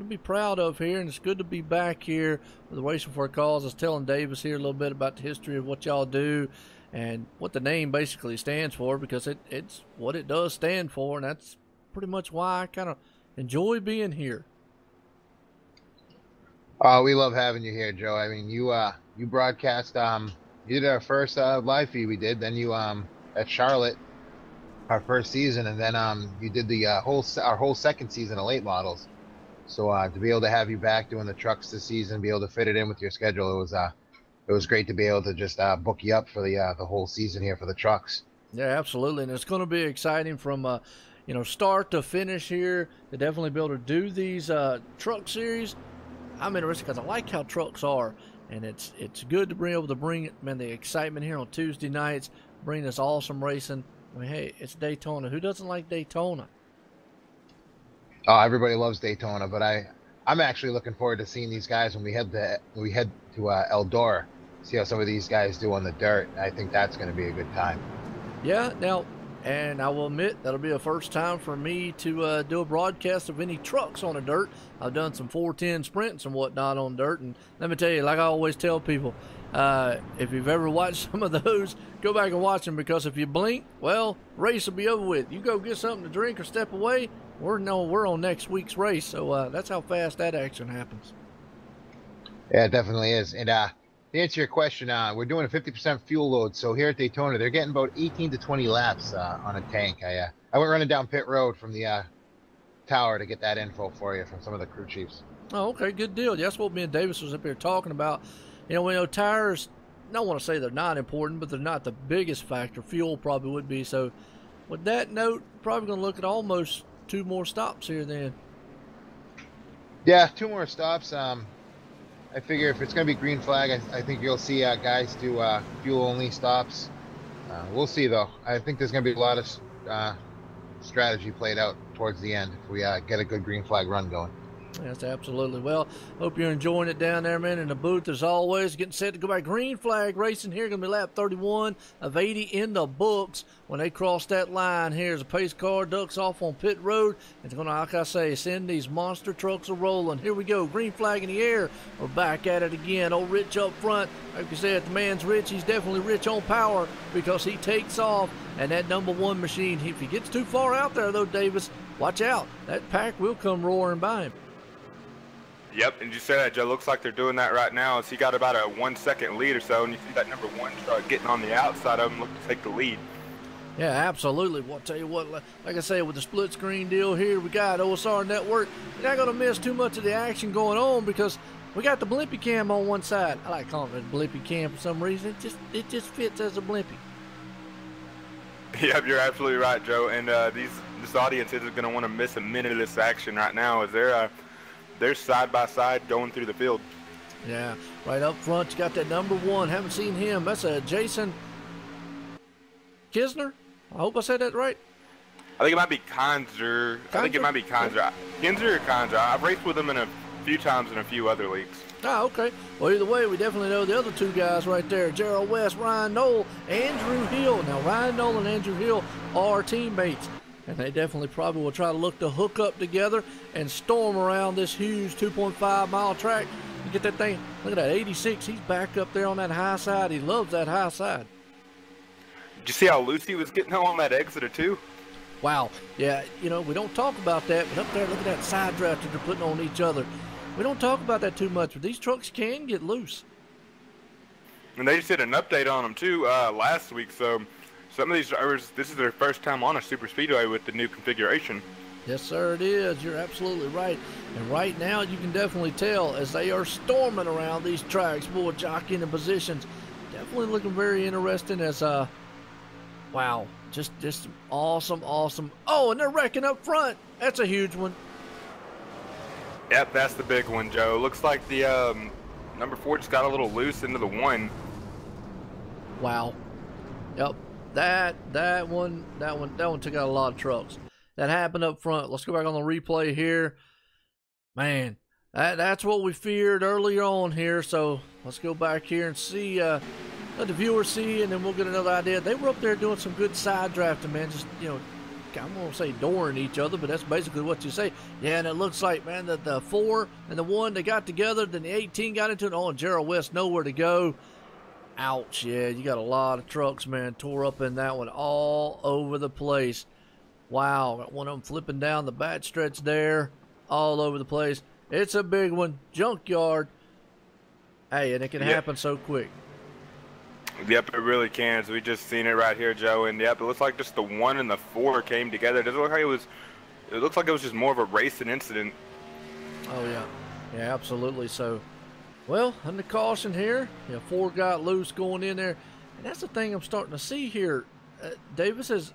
be proud of here, and it's good to be back here with the Racing for a Cause. I was telling Davis here a little bit about the history of what y'all do and what the name basically stands for, because it's what it does stand for, and that's pretty much why I kind of enjoy being here. We love having you here, Joe. I mean, you broadcast, you did our first live feed we did, then you at Charlotte, our first season, and then you did the our whole second season of late models. So to be able to have you back doing the trucks this season, be able to fit it in with your schedule, it was great to be able to just book you up for the whole season here for the trucks. Yeah, absolutely, and it's going to be exciting from start to finish here to definitely be able to do these truck series. I'm interested because I like how trucks are, and it's good to be able to bring the excitement here on Tuesday nights, bring this awesome racing. I mean, hey, it's Daytona. Who doesn't like Daytona? Oh, everybody loves Daytona, but I'm actually looking forward to seeing these guys when we head to Eldora, see how some of these guys do on the dirt. I think that's going to be a good time. Yeah, now, and I will admit that'll be a first time for me to do a broadcast of any trucks on the dirt. I've done some 410 sprints and whatnot on dirt, and let me tell you, like I always tell people, if you've ever watched some of those, go back and watch them, because if you blink, well, race will be over with. You go get something to drink or step away, we're on next week's race, so that's how fast that action happens. Yeah, it definitely is. And to answer your question, we're doing a 50% fuel load. So here at Daytona, they're getting about 18 to 20 laps on a tank. I went running down pit road from the tower to get that info for you from some of the crew chiefs. Oh, okay, good deal. That's what me and Davis was up here talking about. You know, we know tires, I don't want to say they're not important, but they're not the biggest factor. Fuel probably would be. So with that note, probably going to look at almost 2 more stops here then. Yeah, 2 more stops. I figure if it's going to be green flag, I think you'll see guys do fuel-only stops. We'll see, though. I think there's going to be a lot of strategy played out towards the end if we get a good green flag run going. Yes, absolutely. Well, hope you're enjoying it down there, man, in the booth as always. Getting set to go by green flag racing here. Going to be lap 31 of 80 in the books. When they cross that line here, as a pace car ducks off on pit road, it's going to, like I say, send these monster trucks a rolling. Here we go. Green flag in the air. We're back at it again. Old Rich up front. Like you said, the man's rich. He's definitely rich on power because he takes off. And that number one machine, if he gets too far out there, though, Davis, watch out. That pack will come roaring by him. Yep, and you said that, Joe. Looks like they're doing that right now. So he got about a 1 second lead or so, and you see that number one truck getting on the outside of him, look to take the lead. Yeah, absolutely. Well, I'll tell you what, like I say, with the split screen deal here, we got OSR Network. You're not going to miss too much of the action going on because we got the blimpy cam on one side. I like calling it a blimpy cam for some reason. It just fits as a blimpy. Yep, you're absolutely right, Joe. And this audience isn't going to want to miss a minute of this action right now as they're side by side going through the field. Yeah, right up front, you got that number one. Haven't seen him. That's a Jason Kisner. I hope I said that right. I think it might be Kinzer. I think it might be Kinzer. Kinzer or Kinzer. I've raced with him in a few times in a few other leagues. Ah, okay. Well, either way, we definitely know the other two guys right there, Gerald West, Ryan Knoll, Andrew Hill. Now, Ryan Knoll and Andrew Hill are teammates. And they definitely probably will try to look to hook up together and storm around this huge 2.5-mile track. You get that thing, look at that, 86. He's back up there on that high side. He loves that high side. Did you see how loose he was getting on that exit or two? Wow. Yeah, you know, we don't talk about that, but up there, look at that side draft that they're putting on each other. We don't talk about that too much, but these trucks can get loose. And they just did an update on them, too, last week, so some of these drivers, this is their first time on a super speedway with the new configuration. Yes, sir, it is. You're absolutely right. And right now, you can definitely tell as they are storming around these tracks, boy, jockeying the positions. Definitely looking very interesting as, wow, just awesome. Oh, and they're wrecking up front. That's a huge one. Yep, that's the big one, Joe. Looks like the number 4 just got a little loose into the 1. Wow. Yep. That one took out a lot of trucks. That happened up front. Let's go back on the replay here. Man, that's what we feared earlier on here. So let's go back here and see, let the viewers see, and then we'll get another idea. They were up there doing some good side drafting, man. Just, you know, I'm going to say dooring each other, but that's basically what you say. Yeah, and it looks like, man, that the 4 and the 1, they got together. Then the 18 got into it. Oh, and Gerald West nowhere to go. Ouch, yeah, you got a lot of trucks, man, tore up in that one all over the place. Wow, got one of them flipping down the back stretch there, all over the place. It's a big one, junkyard. Hey, and it can happen so quick. Yep, it really can. So we just seen it right here, Joe, and yep, it looks like just the 1 and the 4 came together. It doesn't look like it was. It looks like it was just more of a racing incident. Oh yeah, yeah, absolutely. So. Well, under caution here, 4 got loose going in there. And that's the thing I'm starting to see here. Davis it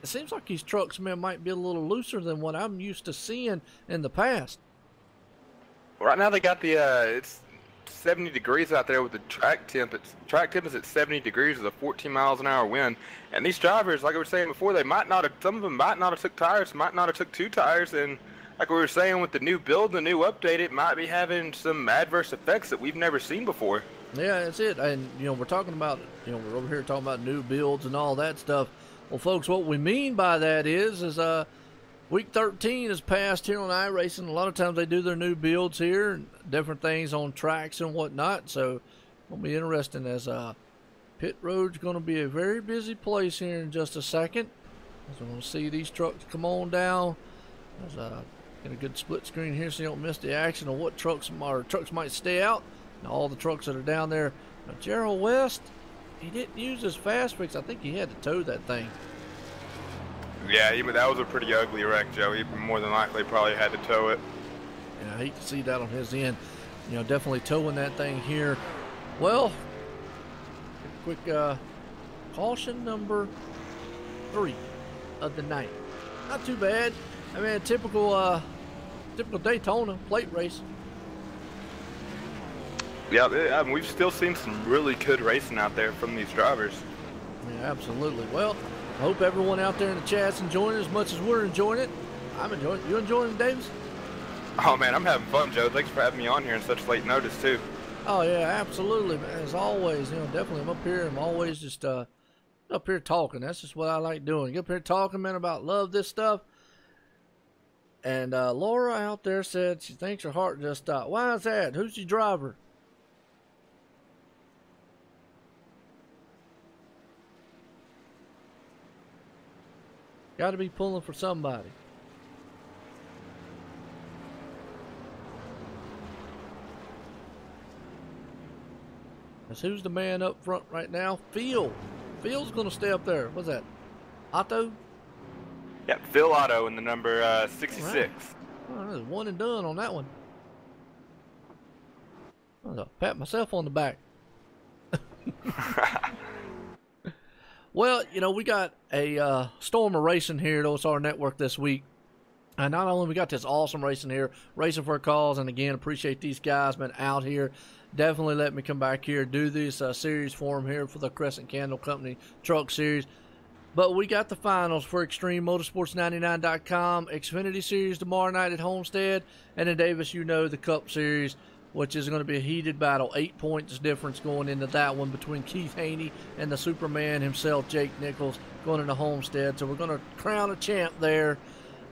seems like these trucks, man, might be a little looser than what I'm used to seeing in the past. Right now they got the, it's 70 degrees out there with the track temp. Track temp is at 70 degrees with a 14 miles an hour wind. And these drivers, like I was saying before, they might not have, some of them might not have took tires, might not have took 2 tires, and like we were saying, with the new build, the new update, it might be having some adverse effects that we've never seen before. Yeah, that's it. And, you know, we're talking about, you know, we're over here talking about new builds and all that stuff. Well, folks, what we mean by that is week 13 has passed here on iRacing. A lot of times they do their new builds here and different things on tracks and whatnot. So it'll be interesting as pit road's going to be a very busy place here in just a second. So we're going to see these trucks come on down. There's get a good split screen here so you don't miss the action of what trucks might stay out. And all the trucks that are down there. Now, Gerald West, he didn't use his fast fix. I think he had to tow that thing. Yeah, that was a pretty ugly wreck, Joe. He more than likely probably had to tow it. Yeah, I hate to see that on his end. You know, definitely towing that thing here. Well, quick caution number 3 of the night. Not too bad. I mean, typical Daytona plate race. Yeah, we've still seen some really good racing out there from these drivers. Yeah, absolutely. Well, I hope everyone out there in the chat's enjoying it as much as we're enjoying it. I'm enjoying it. You enjoying it, Davis? Oh man, I'm having fun, Joe. Thanks for having me on here in such late notice too. Oh yeah, absolutely, man. As always, definitely I'm up here. I'm always just up here talking. That's just what I like doing. Get up here talking, man, about love this stuff. And Laura out there said she thinks her heart just stopped. Why is that? Who's your driver? Got to be pulling for somebody. Because who's the man up front right now? Phil. Phil's going to stay up there. What's that? Otto? Yep, Phil Otto in the number 66. Right. Oh, there's one and done on that one. I'll pat myself on the back. Well, we got a storm of racing here at OSR Network this week. And not only we got this awesome racing here, racing for a cause, and again, appreciate these guys been out here. Definitely let me come back here, do this series for them here for the Cresson Candle Company Truck Series. But we got the finals for ExtremeMotorsports99.com, Xfinity Series tomorrow night at Homestead, and then Davis, the Cup Series, which is going to be a heated battle. 8 points difference going into that one between Keith Haney and the Superman himself, Jake Nichols, going into Homestead. So we're going to crown a champ there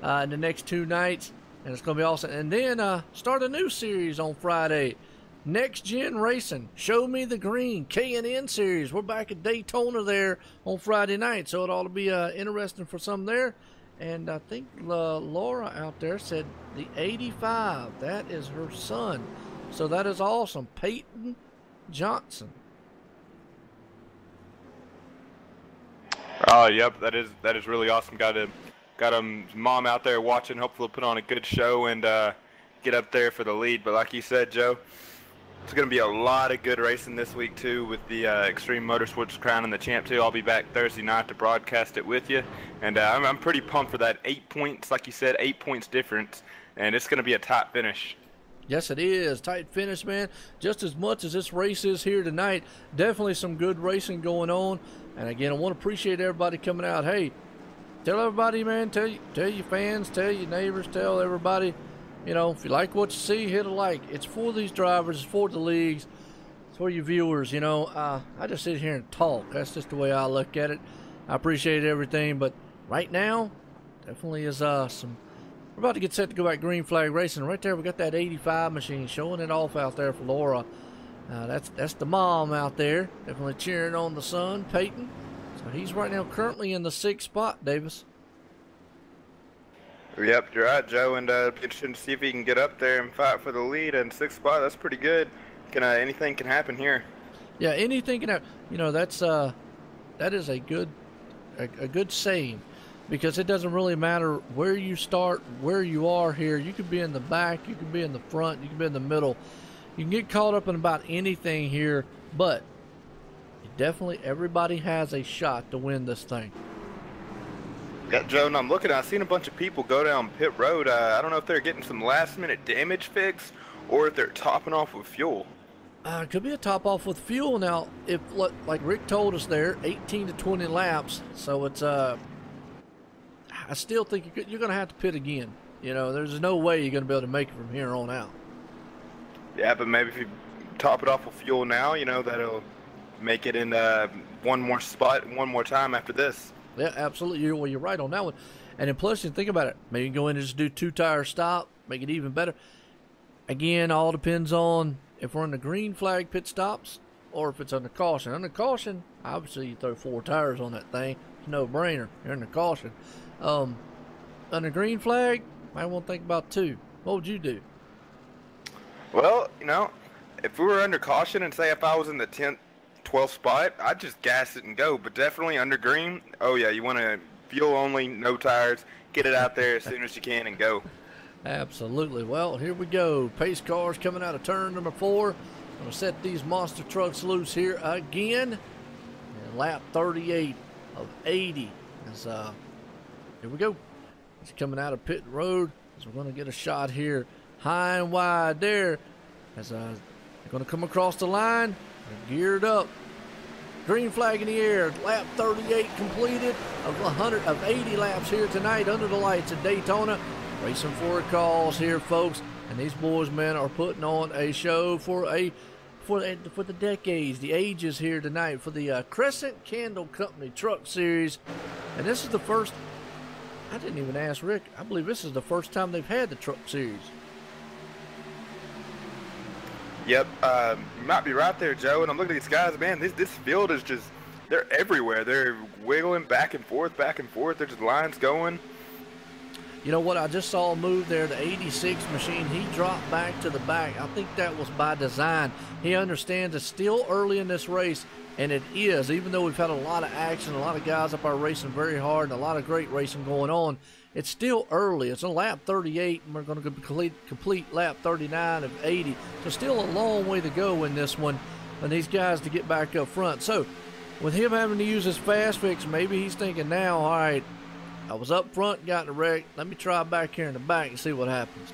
in the next 2 nights, and it's going to be awesome. And then start a new series on Friday. Next Gen Racing, Show Me the Green, K&N Series. We're back at Daytona there on Friday night, so it ought to be interesting for some there. And I think Laura out there said the 85, that is her son. So that is awesome. Peyton Johnson. Oh, yep, that is really awesome. Got his mom out there watching. Hopefully put on a good show and get up there for the lead. But like you said, Joe, it's going to be a lot of good racing this week, too, with the Extreme Motorsports crowning the champ, too. I'll be back Thursday night to broadcast it with you. And I'm pretty pumped for that. 8 points, like you said, 8 points difference. And it's going to be a tight finish. Yes, it is. Tight finish, man. Just as much as this race is here tonight, definitely some good racing going on. And, again, I want to appreciate everybody coming out. Hey, tell everybody, man, tell your fans, tell your neighbors, tell everybody. If you like what you see, hit a like. It's for these drivers. It's for the leagues. It's for your viewers, I just sit here and talk. That's just the way I look at it. I appreciate everything. But right now, definitely is some... We're about to get set to go back green flag racing. Right there, we got that 85 machine showing it off out there for Laura. That's the mom out there. Definitely cheering on the son, Peyton. So he's right now currently in the 6th spot, Davis. Yep, you're right, Joe, and interesting to see if he can get up there and fight for the lead in 6th spot. That's pretty good. Anything can happen here. Yeah, anything can happen. That is a good saying, because it doesn't really matter where you start, where you are here. You could be in the back, you could be in the front, you could be in the middle. You can get caught up in about anything here, but definitely everybody has a shot to win this thing. Yeah, Joe, and I've seen a bunch of people go down pit road. I don't know if they're getting some last-minute damage fix or if they're topping off with fuel. It could be a top off with fuel. Now, if like Rick told us there, 18 to 20 laps, so it's I still think you're going to have to pit again. There's no way you're going to be able to make it from here on out. Yeah, but maybe if you top it off with fuel now, that'll make it in one more spot, one more time after this. Yeah, absolutely. You're right on that one. And then plus, you think about it. Maybe you can go in and just do 2-tire stop, make it even better. Again, all depends on if we're on the green flag pit stops or if it's under caution. Under caution, obviously you throw 4 tires on that thing. It's no brainer. You're under caution. Under green flag, might want to think about 2. What would you do? Well, if we were under caution and say if I was in the 10th, 12th spot, I'd just gas it and go. But definitely under green, oh yeah, you want to fuel only, no tires, get it out there as soon as you can and go. Absolutely. Well, here we go. Pace cars coming out of turn number 4. Going to set these monster trucks loose here again. And lap 38 of 80. Here we go. It's coming out of pit road. So we're going to get a shot here high and wide there. As they're going to come across the line. They're geared up. Green flag in the air. Lap 38 completed of 80 laps here tonight under the lights at Daytona. Racing for a cause here, folks. And these boys, man, are putting on a show for the decades, the ages here tonight for the Cresson Candle Company Truck Series. And this is the first, I didn't even ask Rick, I believe this is the first time they've had the Truck Series. Yep, you might be right there, Joe. And I'm looking at these guys, man. This field is just, they're everywhere. They're wiggling back and forth, back and forth. There's just lines going. You know what? I just saw a move there. The 86 machine, he dropped back to the back. I think that was by design. He understands it's still early in this race, and it is. Even though we've had a lot of action, a lot of guys up there racing very hard, and a lot of great racing going on, it's still early. It's on lap 38, and we're going to complete lap 39 of 80. So still a long way to go in this one, and these guys to get back up front. So with him having to use his fast fix, maybe he's thinking now, all right, I was up front, got in a wreck. Let me try back here in the back and see what happens.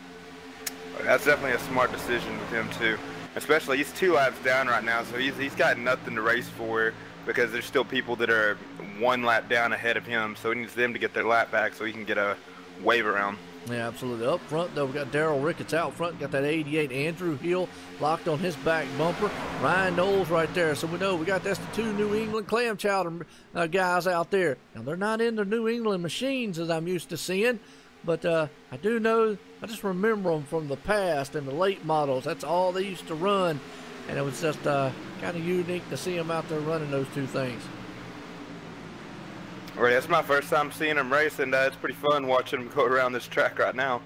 That's definitely a smart decision with him, too. Especially, he's 2 laps down right now, so he's got nothing to race for because there's still people that are 1 lap down ahead of him, so he needs them to get their lap back so he can get a wave around. Yeah, absolutely. Up front, though, we got Daryl Ricketts out front. Got that 88 Andrew Hill locked on his back bumper. Ryan Knowles right there. So we know we got that's the 2 New England clam chowder guys out there. Now, they're not in the New England machines as I'm used to seeing, but I do know, I just remember them from the past and the late models. That's all they used to run, and it was just kind of unique to see them out there running those 2 things. Right, that's my first time seeing them race, and it's pretty fun watching them go around this track right now.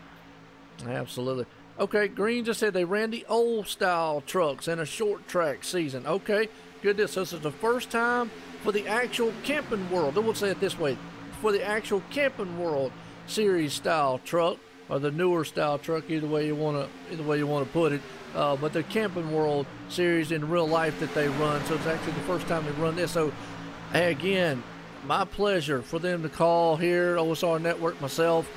Absolutely. Okay, Green just said they ran the old style trucks in a short track season. Okay, good. So this is the first time for the actual Camping World. We'll say it this way: for the actual Camping World series style truck, or the newer style truck, either way you want to put it. But the Camping World series in real life that they run. So it's actually the first time they run this. So again, my pleasure for them to call here, OSR Network, myself,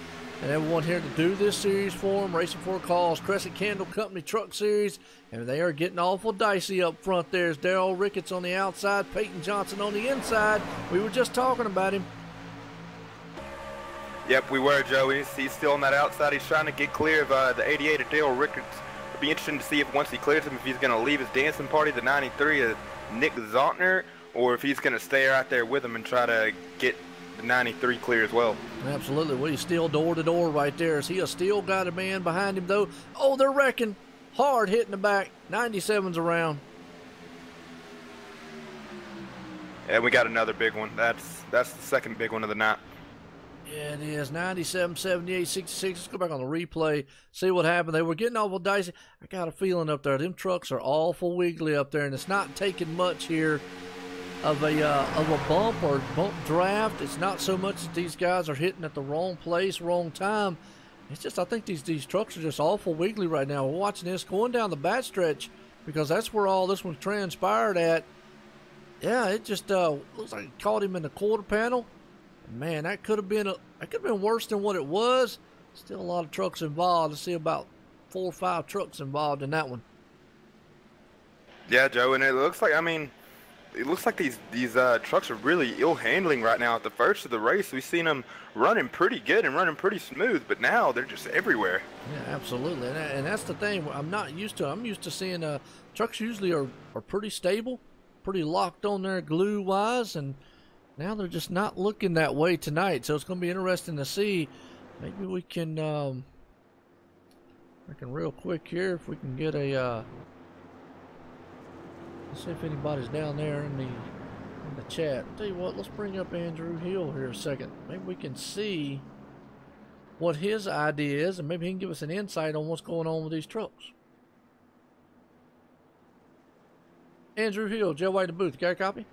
and everyone here to do this series for them. Racing for a Cause, Cresson Candle Company Truck Series, and they are getting awful dicey up front. There's Daryl Ricketts on the outside, Peyton Johnson on the inside. We were just talking about him. Yep, we were, Joe. He's still on that outside. He's trying to get clear of the 88 of Daryl Ricketts. It'll be interesting to see if once he clears him, if he's going to leave his dancing party, the 93 of Nick Zontner, or if he's going to stay right there with him and try to get the 93 clear as well. Absolutely. Well, he's still door-to-door right there. He has still got a man behind him, though. Oh, they're wrecking. Hard hitting the back. 97's around. And we got another big one. That's the second big one of the night. Yeah, it is. 97, 78, 66. Let's go back on the replay, see what happened. They were getting awful dicey. I got a feeling up there, them trucks are awful wiggly up there, and it's not taking much here of a bump or bump draft. It's not so much that these guys are hitting at the wrong place, wrong time. It's just, I think these trucks are just awful wiggly right now. We're watching this going down the backstretch because that's where all this one transpired at. Yeah, it just looks like it caught him in the quarter panel. Man, that could have been worse than what it was. Still a lot of trucks involved. I see about 4 or 5 trucks involved in that one. Yeah, Joe, and it looks like, it looks like these trucks are really ill handling right now. At the first of the race, we've seen them running pretty good and running pretty smooth, but now they're just everywhere. Yeah, absolutely, and that's the thing I'm not used to. I'm used to seeing trucks usually are pretty stable, pretty locked on there glue-wise, and now they're just not looking that way tonight. So it's going to be interesting to see. Maybe we can, real quick here, if we can get a, let's see if anybody's down there in the chat. I'll tell you what, let's bring up Andrew Hill here a second. Maybe we can see what his idea is, and maybe he can give us an insight on what's going on with these trucks. Andrew Hill, Joe White in the booth. Got a copy?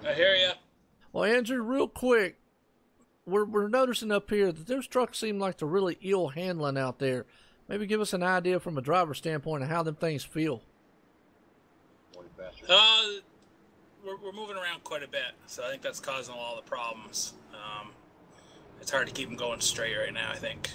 I hear ya. Well, Andrew, real quick, we're noticing up here that those trucks seem like they're really ill handling out there. Maybe give us an idea from a driver's standpoint of how them things feel. We're moving around quite a bit, so I think that's causing all the problems. It's hard to keep them going straight right now, I think.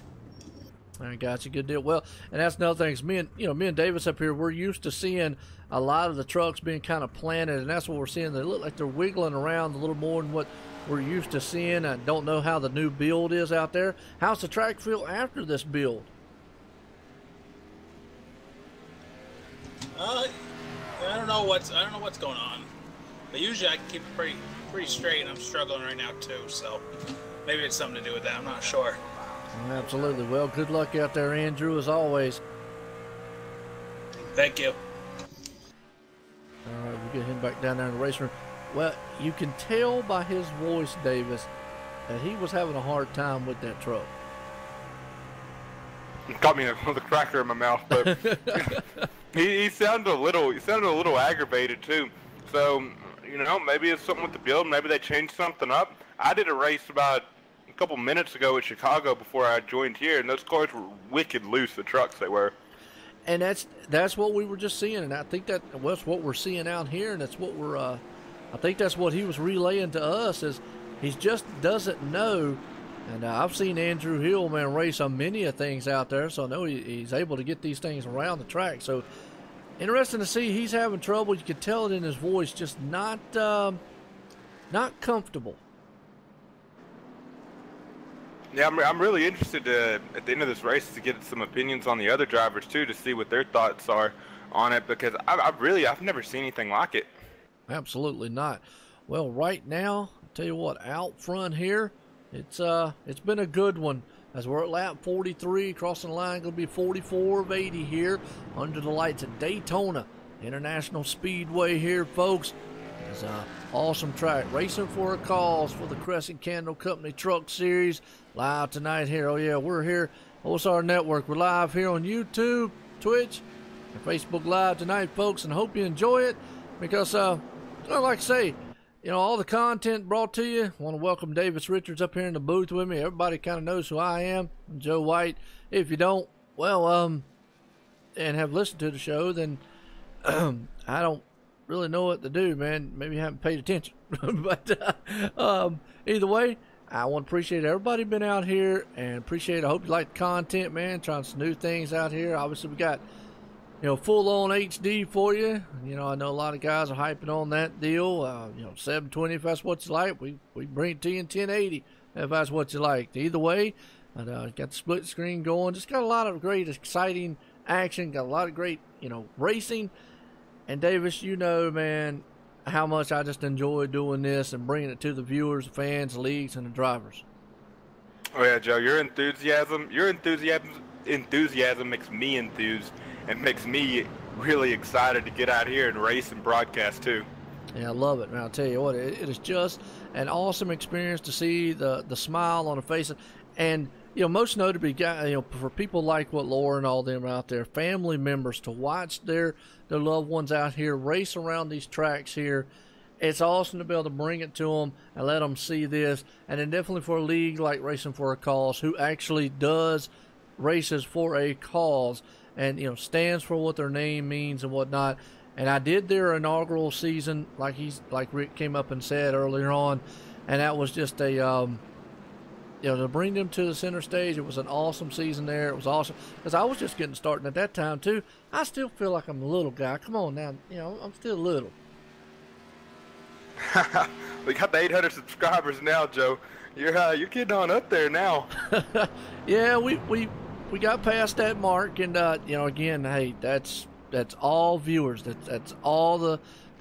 I got you. Good deal. Well, and that's another thing. Is me and Davis up here, we're used to seeing a lot of the trucks being kind of planted, and that's what we're seeing. They look like they're wiggling around a little more than what we're used to seeing. I don't know how the new build is out there. How's the track feel after this build? I don't know what's going on, but usually I can keep it pretty straight, and I'm struggling right now too. So maybe it's something to do with that. I'm not sure. Absolutely. Well, good luck out there, Andrew, as always. Thank you. All right, we'll get him back down there in the race room. Well, you can tell by his voice, Davis, that he was having a hard time with that truck. It got me with a cracker in my mouth, but he sounded a little aggravated too. So, maybe it's something with the build. Maybe they changed something up. I did a race about a couple minutes ago at Chicago before I joined here, and those cars were wicked loose, the trucks they were. And that's what we were just seeing, and I think that's what we're seeing out here, and that's what we're I think that's what he was relaying to us, is he just doesn't know. And I've seen Andrew Hill, man, race on many of things out there, so I know he's able to get these things around the track. So interesting to see. He's having trouble. You can tell it in his voice, just not comfortable. Yeah, I'm really interested at the end of this race to get some opinions on the other drivers too, to see what their thoughts are on it, because I've never seen anything like it. Absolutely not. Well, right now, I'll tell you what, out front here, it's been a good one. As we're at lap 43, crossing the line, going to be 44 of 80 here under the lights at Daytona International Speedway here, folks. It's an awesome track. Racing for a cause for the Cresson Candle Company Truck Series. Live tonight here. Oh, yeah, we're here. OSR Network. We're live here on YouTube, Twitch, and Facebook Live tonight, folks, and hope you enjoy it because, like I say, all the content brought to you. I want to welcome Davis Richards up here in the booth with me. Everybody kind of knows who I am. I'm Joe White. If you don't, and have listened to the show, then I don't really know what to do, man. Maybe you haven't paid attention. But either way, I want to appreciate everybody been out here and appreciate. I hope you like the content, man. Trying some new things out here. Obviously, we got full on HD for you. I know a lot of guys are hyping on that deal. 720 if that's what you like. We bring it to you in 1080 if that's what you like. Either way, got the split screen going. Just got a lot of great, exciting action. Got a lot of great, racing. And Davis, man, how much I just enjoy doing this and bringing it to the viewers, the fans, the leagues, and the drivers. Oh yeah, Joe, your enthusiasm makes me enthused and makes me really excited to get out here and race and broadcast too. Yeah, I love it, man. I'll tell you what, it is just an awesome experience to see the smile on the face. And, most notably, for people like what Laura and all them out there, family members, to watch their loved ones out here race around these tracks here. It's awesome to be able to bring it to them and let them see this. And then definitely for a league like Racing for a Cause, who actually does races for a cause and, stands for what their name means and whatnot. And I did their inaugural season, like Rick came up and said earlier on, and that was just a, to bring them to the center stage. It was an awesome season there. It was awesome because I was just getting started at that time too. I still feel like I'm a little guy. Come on now, I'm still little. We got the 800 subscribers now, Joe. You're getting on up there now. Yeah, we got past that mark, and again, hey, that's all viewers. That's all the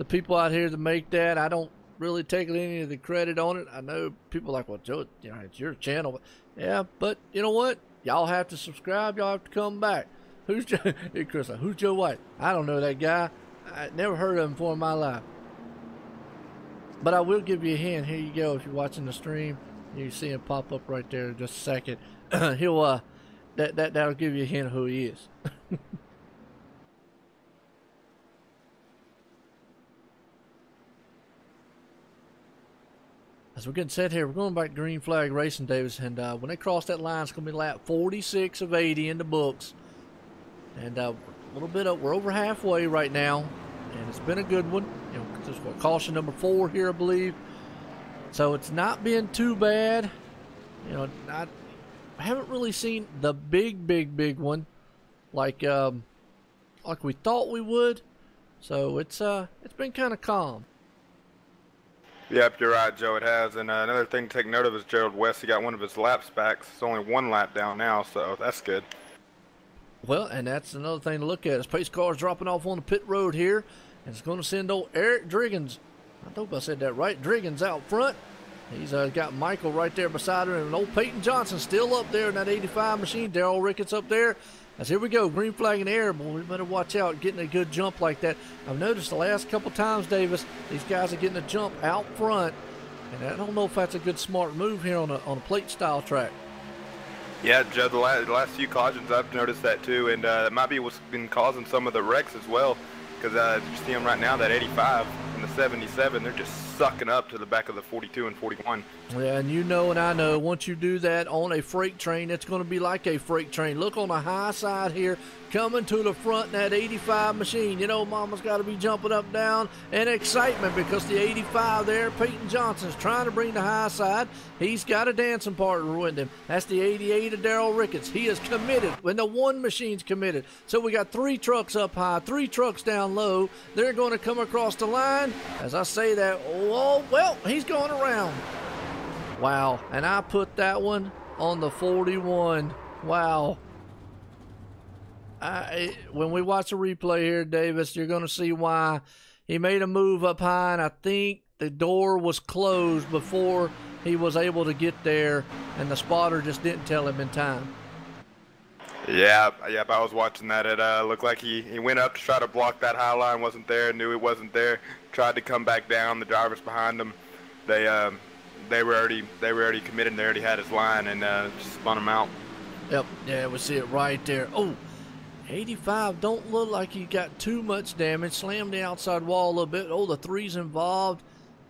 people out here that make that. I don't really take any of the credit on it. I know people are like, well, Joe, it's your channel. Yeah, but you know what? Y'all have to subscribe. Y'all have to come back. Who's Chris? Who's Joe White? I don't know that guy. I never heard of him before in my life. But I will give you a hint. Here you go. If you're watching the stream, you see him pop up right there in just a second. He'll that'll give you a hint of who he is. As we're getting set here, we're going back to Green Flag Racing, Davis, and when they cross that line, it's going to be lap 46 of 80 in the books. And a little bit up, we're over halfway right now, and it's been a good one. This is caution number 4 here, I believe. So it's not been too bad. Not haven't really seen the big one like we thought we would. So it's been kind of calm. Yep, you're right, Joe. It has. And another thing to take note of is Gerald West. He got one of his laps back. It's only one lap down now, so that's good. Well, and that's another thing to look at. His pace car's dropping off on the pit road here, and it's going to send old Eric Driggins. I hope I said that right. Driggins out front. He's got Michael right there beside him, and old Peyton Johnson still up there in that 85 machine. Daryl Ricketts up there. As here we go, green flag in the air, boy. We better watch out getting a good jump like that. I've noticed the last couple times, Davis, these guys are getting a jump out front, and I don't know if that's a good smart move here on a plate style track. Yeah, Joe, the last few cautions, I've noticed that too, and it might be what's been causing some of the wrecks as well, because you see them right now, that 85 and the 77, they're just sucking up to the back of the 42 and 41. Yeah, and you know and I know, once you do that on a freight train, it's going to be like a freight train. Look on the high side here, coming to the front in that 85 machine. You know, mama's got to be jumping up, down, and excitement because the 85 there, Peyton Johnson's trying to bring the high side. He's got a dancing partner with him. That's the 88 of Daryl Ricketts. He is committed when the one machine's committed. So we got 3 trucks up high, 3 trucks down low. They're going to come across the line. As I say that, oh, well, he's going around. Wow, and I put that one on the 41. Wow. When we watch the replay here, Davis, you're going to see why. He made a move up high, and I think the door was closed before he was able to get there, and the spotter just didn't tell him in time. Yeah, I was watching that. It looked like he went up to try to block that high line, wasn't there, knew it wasn't there, tried to come back down. The drivers behind him, they were already committed, and they already had his line, and just spun him out. Yep, yeah, we see it right there. Oh, 85 don't look like he got too much damage. Slammed the outside wall a little bit. Oh, the 3's involved.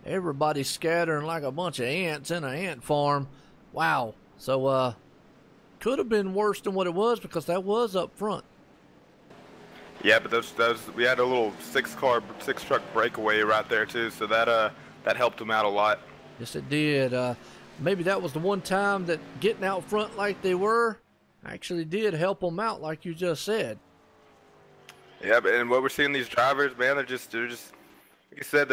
Everybody's scattering like a bunch of ants in an ant farm. Wow. So, could have been worse than what it was because that was up front. Yeah, but those we had a little 6-truck breakaway right there too, so that helped him out a lot. Yes, it did. Maybe that was the one time that getting out front like they were actually did help them out, like you just said. Yeah, and what we're seeing these drivers, man, they're just like you said,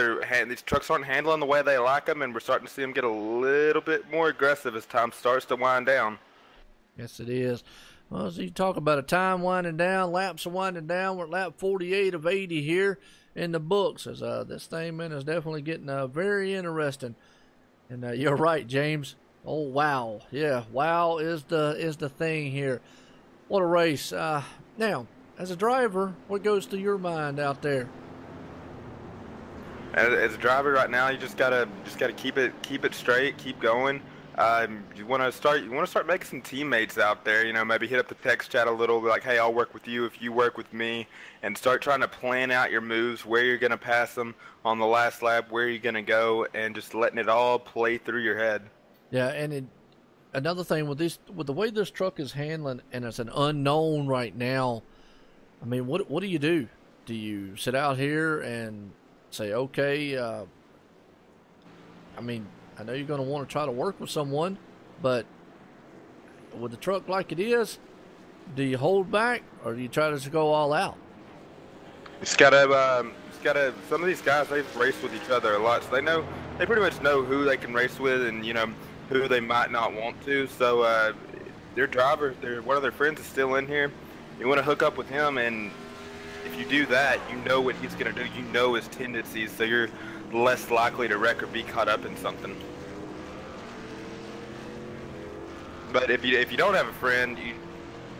these trucks aren't handling the way they like them, and we're starting to see them get a little bit more aggressive as time starts to wind down. Yes, it is. Well, so you talk about a time winding down, laps are winding down. We're at lap 48 of 80 here in the books. As this thing, man, is definitely getting very interesting. And you're right, James. Oh, wow. Yeah, wow is the thing here. What a race. Now, as a driver, what goes through your mind out there? As a driver right now, you just gotta keep it straight, keep going. You want to start making some teammates out there. You know, maybe hit up the text chat a little, like, hey, I'll work with you if you work with me, and start trying to plan out your moves, where you're gonna pass them on the last lap, where you're gonna go, and just letting it all play through your head. Yeah, and another thing with the way this truck is handling, and it's an unknown right now. I mean, what do you do? Do you sit out here and say, okay, I mean, I know you're going to want to try to work with someone, but with the truck like it is, do you hold back or do you try to go all out? It's gotta, some of these guys, they've raced with each other a lot, so they pretty much know who they can race with and, you know, who they might not want to. So their driver, one of their friends is still in here. You want to hook up with him, and if you do that, you know what he's going to do. You know his tendencies, so you're less likely to wreck or be caught up in something. But if you don't have a friend, you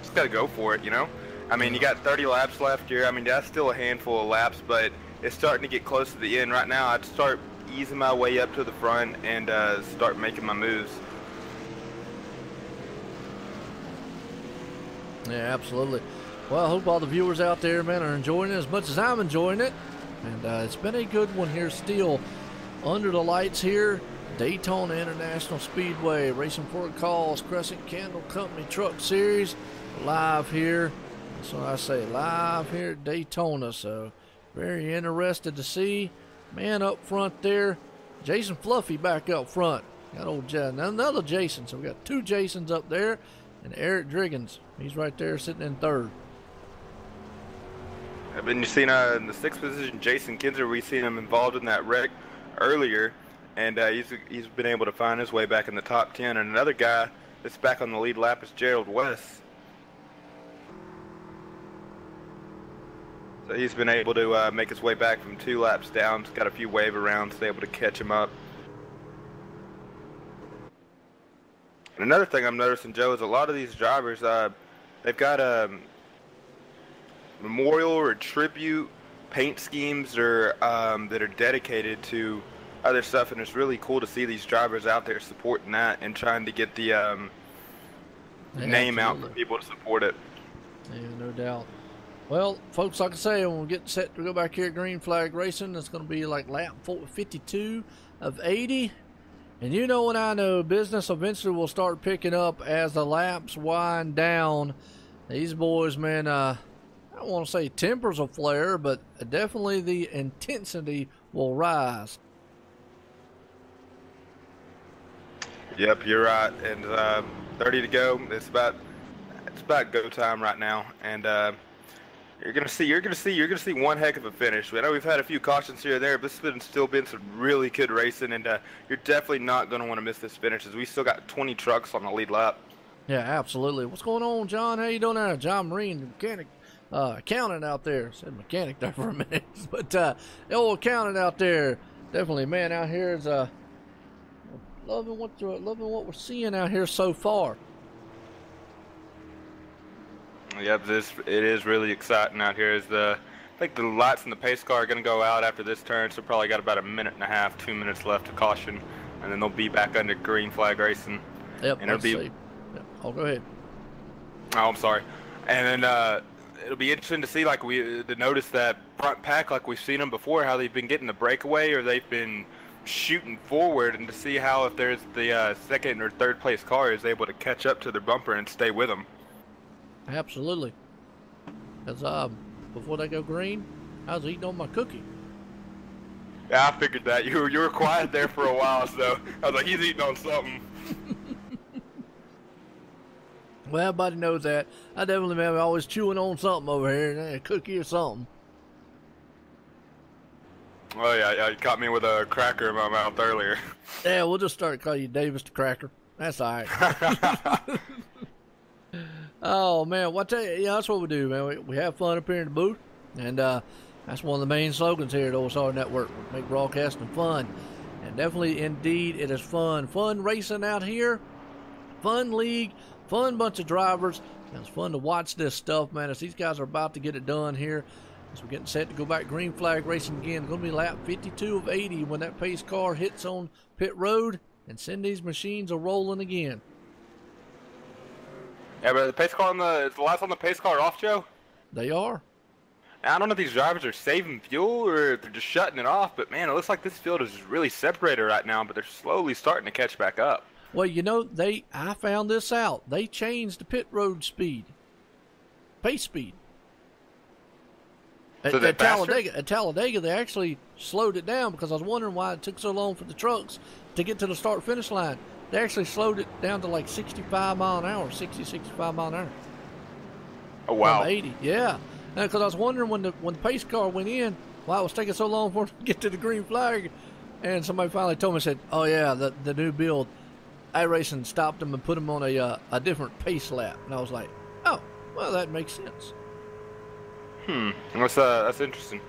just got to go for it, you know? I mean, you got 30 laps left here. I mean, that's still a handful of laps, but it's starting to get close to the end. Right now, I'd start easing my way up to the front and start making my moves. Yeah, absolutely. Well, I hope all the viewers out there, man, are enjoying it as much as I'm enjoying it. And it's been a good one here still. Under the lights here, Daytona International Speedway, racing for a cause, Cresson Candle Company Truck Series, live here. That's what I say, live here at Daytona. So, very interested to see. Man up front there, Jason Fluffy back up front. Got old another Jason. So we got 2 Jasons up there, and Eric Driggins. He's right there sitting in 3rd. I've been seen in the 6th position, Jason Kinzer. We seen him involved in that wreck earlier, and he's been able to find his way back in the top 10. And another guy that's back on the lead lap is Gerald West. So he's been able to make his way back from 2 laps down. He's got a few wave arounds, able to catch him up. And another thing I'm noticing, Joe, is a lot of these drivers, they've got a memorial or tribute paint schemes or that are dedicated to other stuff, and it's really cool to see these drivers out there supporting that and trying to get the name out for people to support it. Yeah, no doubt. Well, folks, like I say, when we get set to go back here at Green Flag Racing, it's going to be like lap 52 of 80. And you know, and I know, business eventually will start picking up as the laps wind down. These boys, man, I don't want to say tempers will flare, but definitely the intensity will rise. Yep, you're right. And 30 to go. It's about go time right now. And you're gonna see one heck of a finish. I know we've had a few cautions here and there, but this has still been some really good racing, and you're definitely not gonna want to miss this finish, as we still got 20 trucks on the lead lap. Yeah, absolutely. What's going on, John? How you doing there? John Marine, the mechanic, accountant out there. Said mechanic there for a minute, but the old accountant out there, definitely, man, out here is loving what we're seeing out here so far. Yep, it is really exciting out here. I think the lights in the pace car are going to go out after this turn, so probably got about a minute and a half, 2 minutes left to caution, and then they'll be back under Green Flag Racing. Yep, and it'll be. Yep. Oh, go ahead. Oh, I'm sorry. And then it'll be interesting to see, to notice that front pack like we've seen them before, how they've been getting the breakaway or they've been shooting forward, and to see how if there's the second or third place car is able to catch up to their bumper and stay with them. Absolutely. Because before they go green, I was eating on my cookie. Yeah, I figured that. You were quiet there for a while, so I was like, he's eating on something. Well, everybody knows that. I definitely am always chewing on something over here, a cookie or something. Oh, yeah, you caught me with a cracker in my mouth earlier. Yeah, we'll just start calling you Davis the Cracker. That's all right. Oh, man, that's what we do, man. We have fun up here in the booth, and that's one of the main slogans here at OSR Network. We make broadcasting fun, and definitely, indeed, it is fun. Fun racing out here, fun league, fun bunch of drivers. It's fun to watch this stuff, man, as these guys are about to get it done here. As we're getting set to go back Green Flag Racing again. It's going to be lap 52 of 80 when that pace car hits on pit road, and send these machines a-rolling again. Yeah, but the pace car is the lights on the pace car off, Joe? They are. I don't know if these drivers are saving fuel or if they're just shutting it off, but man, it looks like this field is really separated right now, but they're slowly starting to catch back up. Well, you know, I found this out. They changed the pit road speed. Pace speed. So At Talladega, they actually slowed it down, because I was wondering why it took so long for the trucks to get to the start-finish line. They actually slowed it down to like 65 mile an hour, 60, 65 mile an hour. Oh, wow. From 80, yeah. Because I was wondering when the pace car went in, why it was taking so long for it to get to the green flag. And somebody finally told me, said, oh, yeah, the new build, iRacing stopped them and put them on a different pace lap. And I was like, oh, well, that makes sense. That's interesting.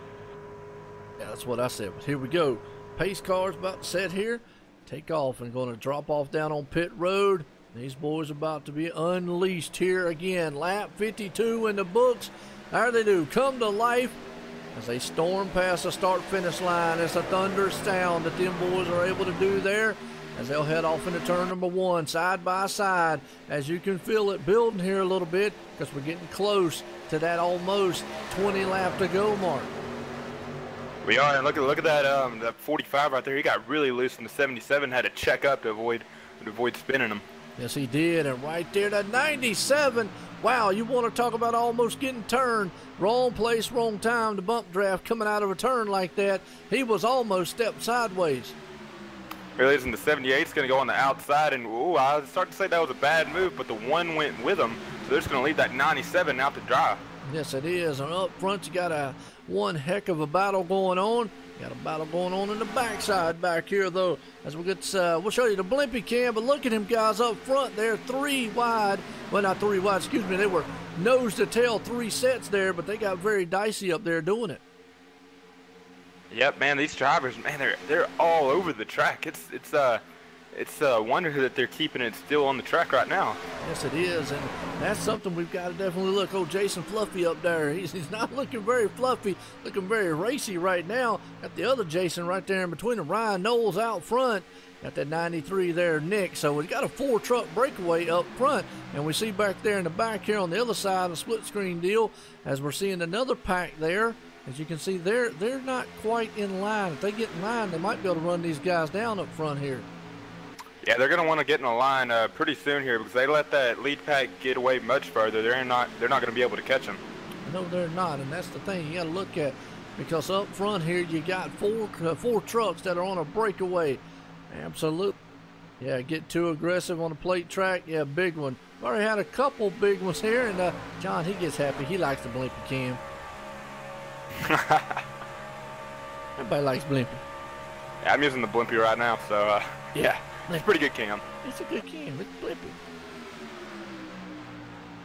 Yeah, that's what I said. But here we go. Pace car's about to set here. Take off and going to drop off down on pit road. These boys are about to be unleashed here again. Lap 52 in the books. There they do. Come to life as they storm past the start-finish line. It's a thunderous sound that them boys are able to do there as they'll head off into turn number 1, side by side. As you can feel it building here a little bit, because we're getting close to that almost 20 lap to go mark. We are, and look at that 45 right there. He got really loose in the 77, had to check up to avoid spinning him. Yes, he did, and right there to 97. Wow, you want to talk about almost getting turned. Wrong place, wrong time to bump draft coming out of a turn like that. He was almost stepped sideways. Realizing the 78's going to go on the outside, and ooh, I was starting to say that was a bad move, but the one went with him, so they're just going to leave that 97 out to dry. Yes, it is. And up front, you got one heck of a battle going on. Got a battle going on in the backside back here, though. As we get, we'll show you the blimpy cam, but look at him, guys, up front there, 3 wide. Well, not 3 wide, excuse me. They were nose to tail 3 sets there, but they got very dicey up there doing it. Yep, man, these drivers, man, they're all over the track. It's a wonder that they're keeping it still on the track right now. Yes, it is, and that's something we've got to definitely look. Oh, Jason Fluffy up there. He's not looking very fluffy, looking very racy right now. Got the other Jason right there in between them. Ryan Knowles out front. Got that 93 there, Nick. So we've got a 4-truck breakaway up front, and we see back there in the back here on the other side, a split screen deal, as we're seeing another pack there. As you can see, they're not quite in line. If they get in line, they might be able to run these guys down up front here. Yeah, they're going to want to get in a line pretty soon here, because they let that lead pack get away much further. They're not going to be able to catch them. No, they're not, and that's the thing you got to look at, because up front here you got four trucks that are on a breakaway. Absolutely. Yeah, get too aggressive on the plate track. Yeah, big one. Already had a couple big ones here, and John, he gets happy. He likes the blimpy cam. Everybody likes blimpy. Yeah, I'm using the blimpy right now, so yeah, it's a pretty good cam. It's a good cam. It's blimpy.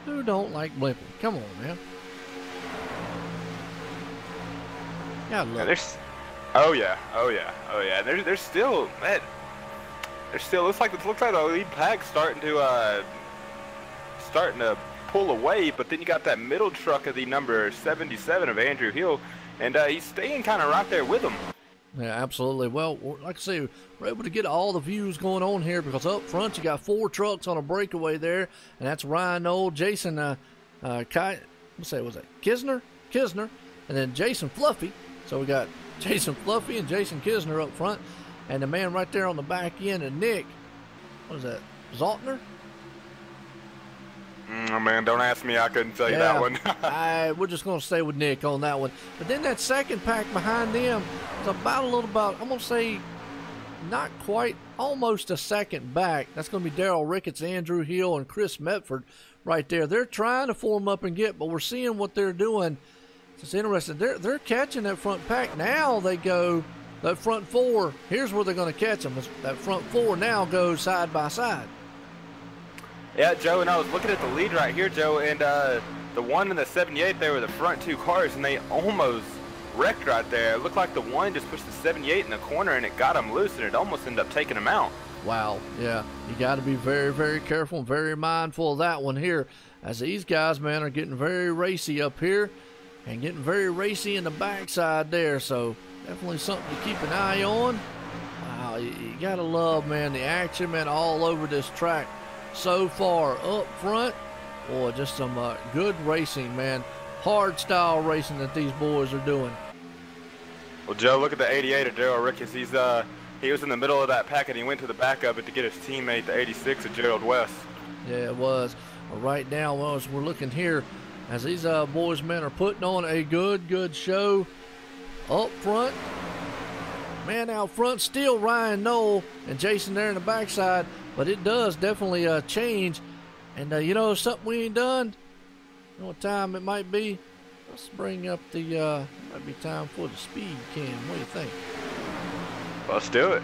Who don't like blimpy? Come on, man. God, look. Yeah, oh yeah. There's still, man. There's still looks like the lead pack starting to pull away, but then you got that middle truck of the number 77 of Andrew Hill, and he's staying kind of right there with him. Yeah, absolutely. Well, like I say, we're able to get all the views going on here, because up front you got 4 trucks on a breakaway there, and that's Ryan Knoll, Jason, Kisner, and then Jason Fluffy. So we got Jason Fluffy and Jason Kisner up front, and the man right there on the back end, and Nick, what is that, Zaltner? Oh, man, don't ask me. I couldn't tell you that one. We're just going to stay with Nick on that one. But then that second pack behind them is about I'm going to say, not quite, almost a second back. That's going to be Daryl Ricketts, Andrew Hill, and Chris Metford right there. They're trying to form up and get, but we're seeing what they're doing. It's interesting. They're catching that front pack. Now they go, that front 4, here's where they're going to catch them. That front 4 now goes side by side. Yeah, Joe, and I was looking at the lead right here, Joe, and the one in the 78, they were the front 2 cars, and they almost wrecked right there. It looked like the one just pushed the 78 in the corner, and it got them loose, and it almost ended up taking them out. Wow, yeah, you got to be very, very careful and very mindful of that one here, as these guys, man, are getting very racy up here and getting very racy in the backside there, so definitely something to keep an eye on. Wow, you got to love, man, the action, man, all over this track. So far up front, boy, just some good racing, man. Hard style racing that these boys are doing. Well, Joe, look at the 88 of Gerald Ricketts. He was in the middle of that pack, and he went to the back of it to get his teammate, the 86 of Gerald West. Yeah, it was. Right now, as we're looking here, as these boys, man, are putting on a good show up front. Man, out front, still Ryan Knoll and Jason there in the backside. But it does definitely change. And, you know, something we ain't done. You know what time it might be? Let's bring up the, might be time for the speed cam. What do you think? Let's do it.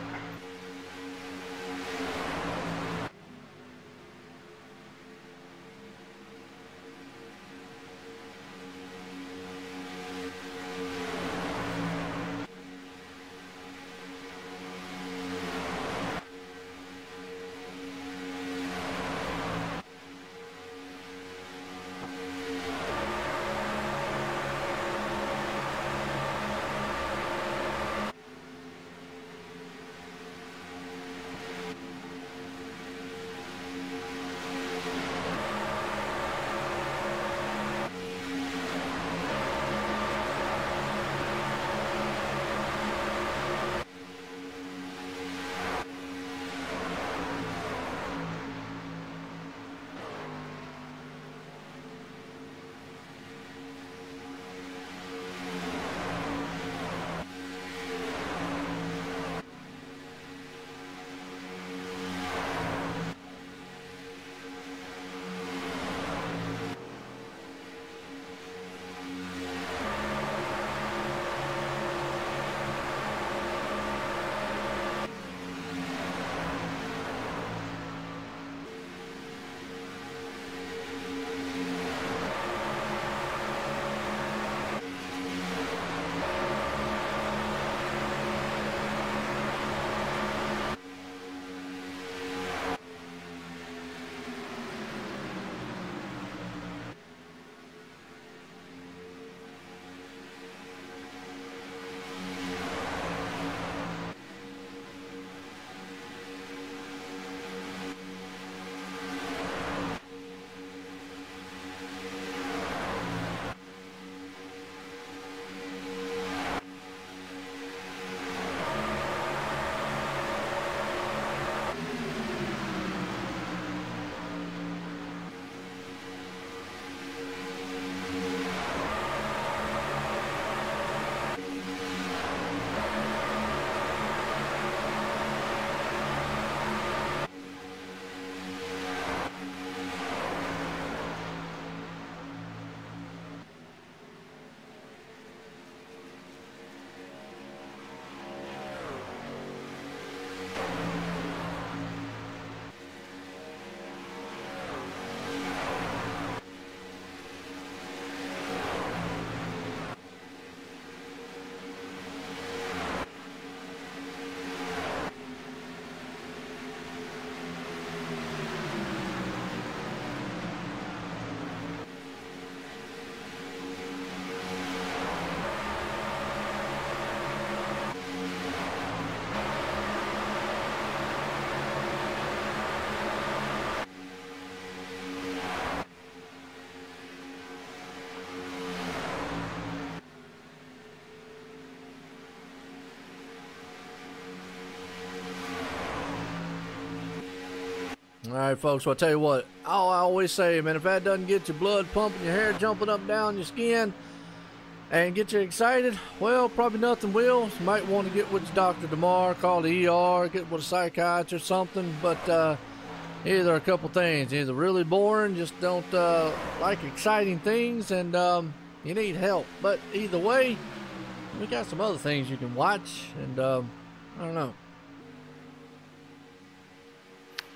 right, folks, well, I'll tell you what, I always say, man, if that doesn't get your blood pumping, your hair jumping up and down your skin, and get you excited, well, probably nothing will. You might want to get with your doctor tomorrow, call the ER, get with a psychiatrist or something, but either a couple things. Either really boring, just don't like exciting things, and you need help. But either way, we got some other things you can watch, and I don't know.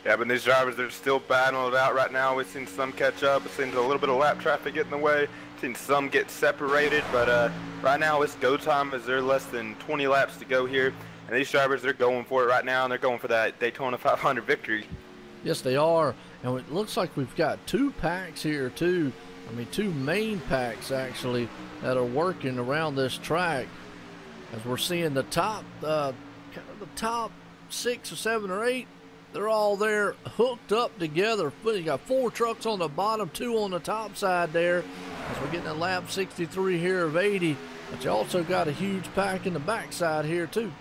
Yeah, but these drivers, they're still battling it out right now. We've seen some catch up. We've seen a little bit of lap traffic get in the way. Seen some get separated, but right now it's go time as there are less than 20 laps to go here. And these drivers, they're going for it right now, and they're going for that Daytona 500 victory. Yes, they are. And it looks like we've got two packs here, too. I mean, two main packs, actually, that are working around this track. As we're seeing the top, kind of the top 6 or 7 or 8, they're all there hooked up together. You got 4 trucks on the bottom, 2 on the top side there. As we're getting a lap 63 here of 80. But you also got a huge pack in the backside here, too.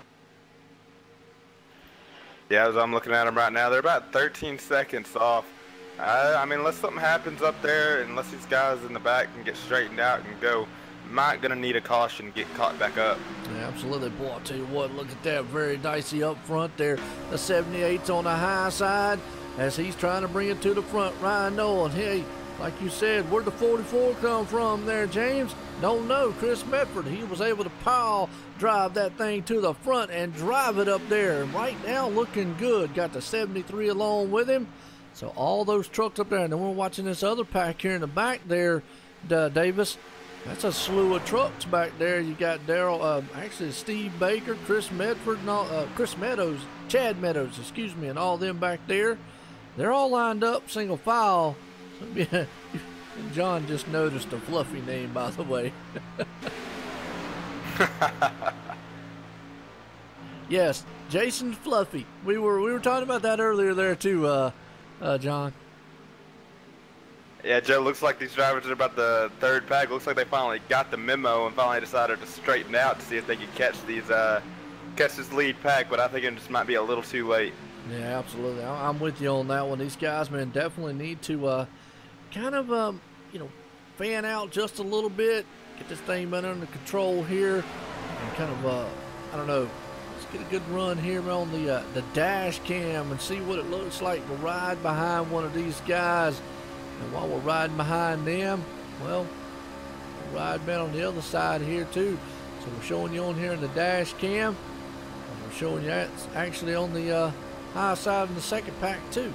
Yeah, as I'm looking at them right now, they're about 13 seconds off. I mean, unless something happens up there, unless these guys in the back can get straightened out and go, might gonna need a caution to get caught back up. Yeah, absolutely. Boy, I'll tell you what, look at that, very dicey up front there. The 78's on the high side as he's trying to bring it to the front. Ryan Nolan, hey, like you said, where'd the 44 come from there, James? Don't know. Chris Medford, he was able to power drive that thing to the front and drive it up there. And right now, looking good. Got the 73 along with him. So all those trucks up there. And then we're watching this other pack here in the back there, Davis. That's a slew of trucks back there. You got Daryl, actually Steve Baker, Chris Medford, and all, Chris Meadows, Chad Meadows, excuse me, and all them back there. They're all lined up, single file. So, yeah, John just noticed a Fluffy name, by the way. Yes, Jason Fluffy. We were talking about that earlier there too, John. Yeah, Joe, looks like these drivers are about the third pack. Looks like they finally got the memo and finally decided to straighten out to see if they could catch this lead pack, but I think it just might be a little too late. Yeah, absolutely. I'm with you on that one. These guys, man, definitely need to kind of, fan out just a little bit, get this thing under control here, and kind of, I don't know, let's get a good run here on the dash cam and see what it looks like to ride behind one of these guys. And while we're riding behind them, well, we'll ride down on the other side here too. So we're showing you on here in the dash cam, and we're showing you that's actually on the high side in the second pack too.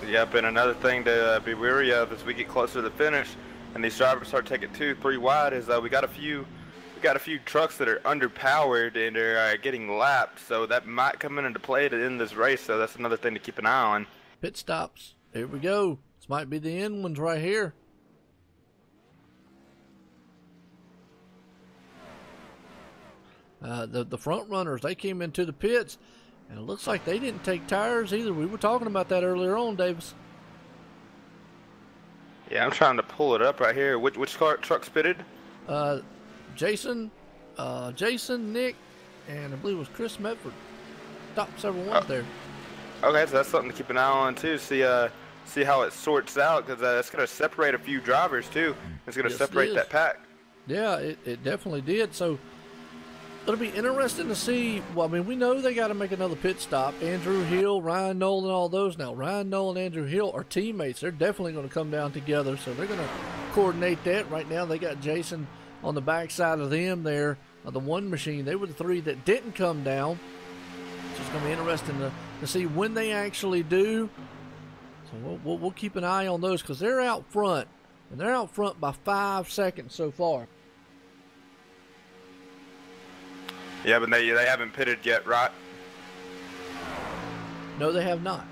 Yep, and another thing to be wary of as we get closer to the finish and these drivers start taking 2-3 wide is we got a few trucks that are underpowered and are getting lapped, so that might come into play to end this race. So that's another thing to keep an eye on. Pit stops. Here we go. This might be the end ones right here. The front runners, they came into the pits, and it looks like they didn't take tires either. We were talking about that earlier on, Davis. Yeah, I'm trying to pull it up right here. Which truck's pitted? Jason, Nick, and I believe it was Chris Medford. Top several ones there. Okay, so that's something to keep an eye on too. See how it sorts out, because it's going to separate a few drivers too. It's going to separate that pack. Yeah, it definitely did. So it'll be interesting to see. Well, I mean, we know they got to make another pit stop. Andrew Hill, Ryan Nolan, all those. Now, Ryan Nolan and Andrew Hill are teammates. They're definitely going to come down together, so they're going to coordinate that. Right now, they got Jason on the backside of them there, the one machine. They were the 3 that didn't come down. It's just going to be interesting to see when they actually do. So we'll keep an eye on those, because they're out front, and they're out front by 5 seconds so far. Yeah, but they haven't pitted yet, right? No, they have not.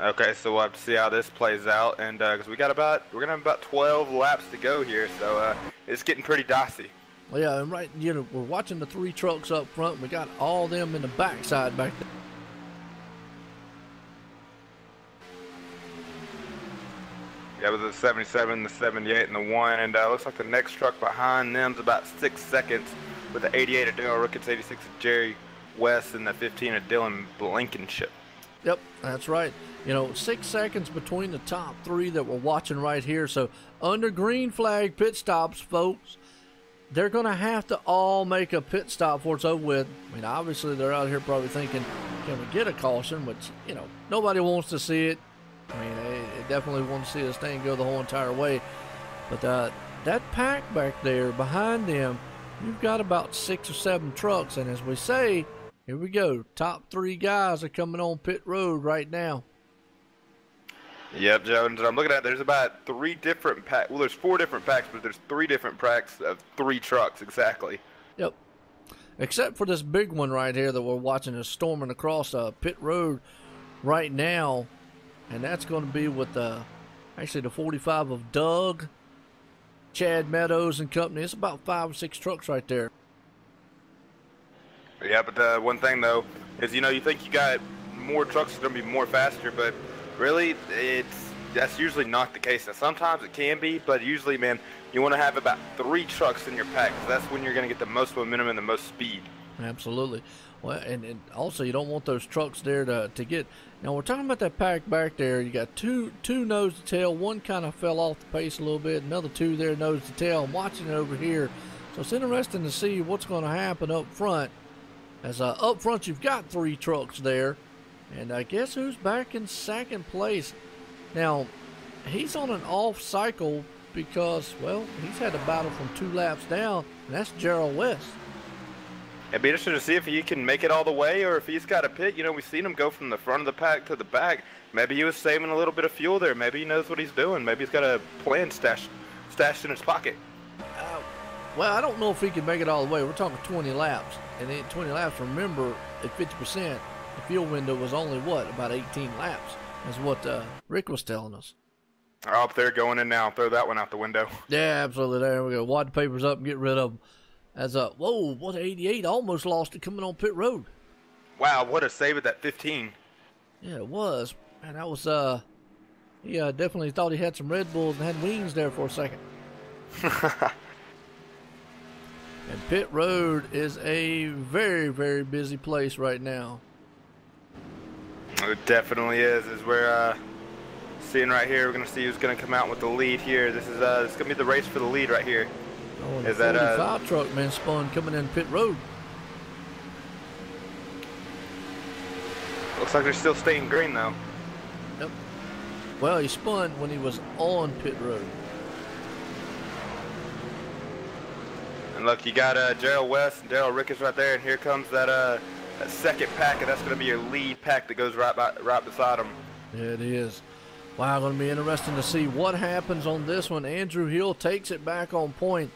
Okay, so we'll have to see how this plays out, and because we're gonna have about 12 laps to go here, so it's getting pretty dicey. Well, yeah, and right, we're watching the 3 trucks up front. We got all them in the backside back there. Yeah, with the 77, the 78, and the 1, and looks like the next truck behind them's about 6 seconds with the 88 of Daryl Ricketts, 86 of Jerry West and the 15 of Dylan Blankenship. Yep, that's right. You know, 6 seconds between the top three that we're watching right here. So under green flag pit stops, folks, they're going to have to all make a pit stop before it's over with. I mean, obviously they're out here probably thinking, can we get a caution? Which, you know, nobody wants to see it. I mean, they definitely want to see this thing go the whole entire way. But that pack back there behind them, you've got about 6 or 7 trucks. And as we say, here we go. Top 3 guys are coming on pit road right now. Yep, Joe, and I'm looking at, there's about 3 different packs. Well, there's 4 different packs, but there's 3 different packs of 3 trucks, exactly. Yep. Except for this big one right here that we're watching is storming across pit road right now. And that's going to be with actually the 45 of Doug, Chad Meadows and company. It's about 5 or 6 trucks right there. Yeah, but the one thing, though, is, you know, you think you got more trucks going to be more faster, but really, that's usually not the case. Now, sometimes it can be, but usually, man, you want to have about 3 trucks in your pack, 'cause that's when you're going to get the most momentum and the most speed. Absolutely. Well, and also you don't want those trucks there to get. Now we're talking about that pack back there. You got two nose to tail. One kind of fell off the pace a little bit. Another 2 there nose to tail. I'm watching it over here, so it's interesting to see what's going to happen up front. As up front you've got 3 trucks there, and I guess who's back in second place? Now he's on an off cycle because, well, he's had a battle from 2 laps down, and that's Gerald West. It'd be interesting to see if he can make it all the way, or if he's got a pit. You know, we've seen him go from the front of the pack to the back. Maybe he was saving a little bit of fuel there. Maybe he knows what he's doing. Maybe he's got a plan stashed in his pocket. Well, I don't know if he can make it all the way. We're talking 20 laps. And in 20 laps, remember, at 50%, the fuel window was only, what, about 18 laps. That's what Rick was telling us. Oh, up there going in now. Throw that one out the window. Yeah, absolutely. There we go. Wad the papers up and get rid of them. As whoa, what 88? Almost lost it coming on pit road. Wow, what a save at that 15. Yeah, it was. Man, that was, he definitely thought he had some Red Bulls and had wings there for a second. And pit road is a very, very busy place right now. It definitely is. As we're seeing right here, we're going to see who's going to come out with the lead here. This is going to be the race for the lead right here. Oh, and is the 45 truck, man, spun coming in pit road. Looks like they're still staying green, though. Yep. Well, he spun when he was on pit road. And look, you got Gerald West and Daryl Ricketts right there, and here comes that second pack, and that's going to be your lead pack that goes right beside them. Yeah, it is. Wow, going to be interesting to see what happens on this one. Andrew Hill takes it back on point.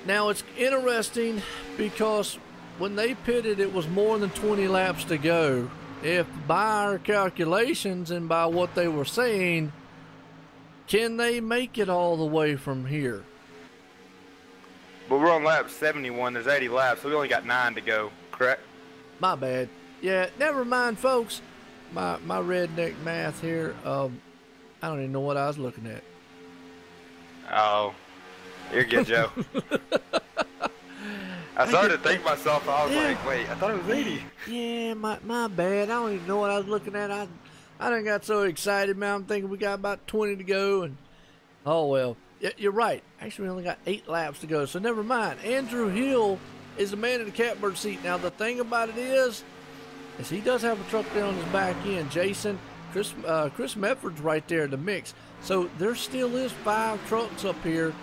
Now, it's interesting because when they pitted, it was more than 20 laps to go. If by our calculations and by what they were saying, can they make it all the way from here? But we're on lap 71. There's 80 laps, so we only got 9 to go, correct? My bad. Yeah, never mind, folks. My redneck math here. I don't even know what I was looking at. Oh, you're good, Joe. I started to think myself. I was like, wait, I thought it was 80. Yeah, my bad. I don't even know what I was looking at. I done got so excited, man. I'm thinking we got about 20 to go, and oh well. You're right. Actually, we only got 8 laps to go, so never mind. Andrew Hill is the man in the catbird seat. Now, the thing about it is he does have a truck there on his back end. Jason, Chris Medford's right there in the mix. So there still is 5 trucks up here,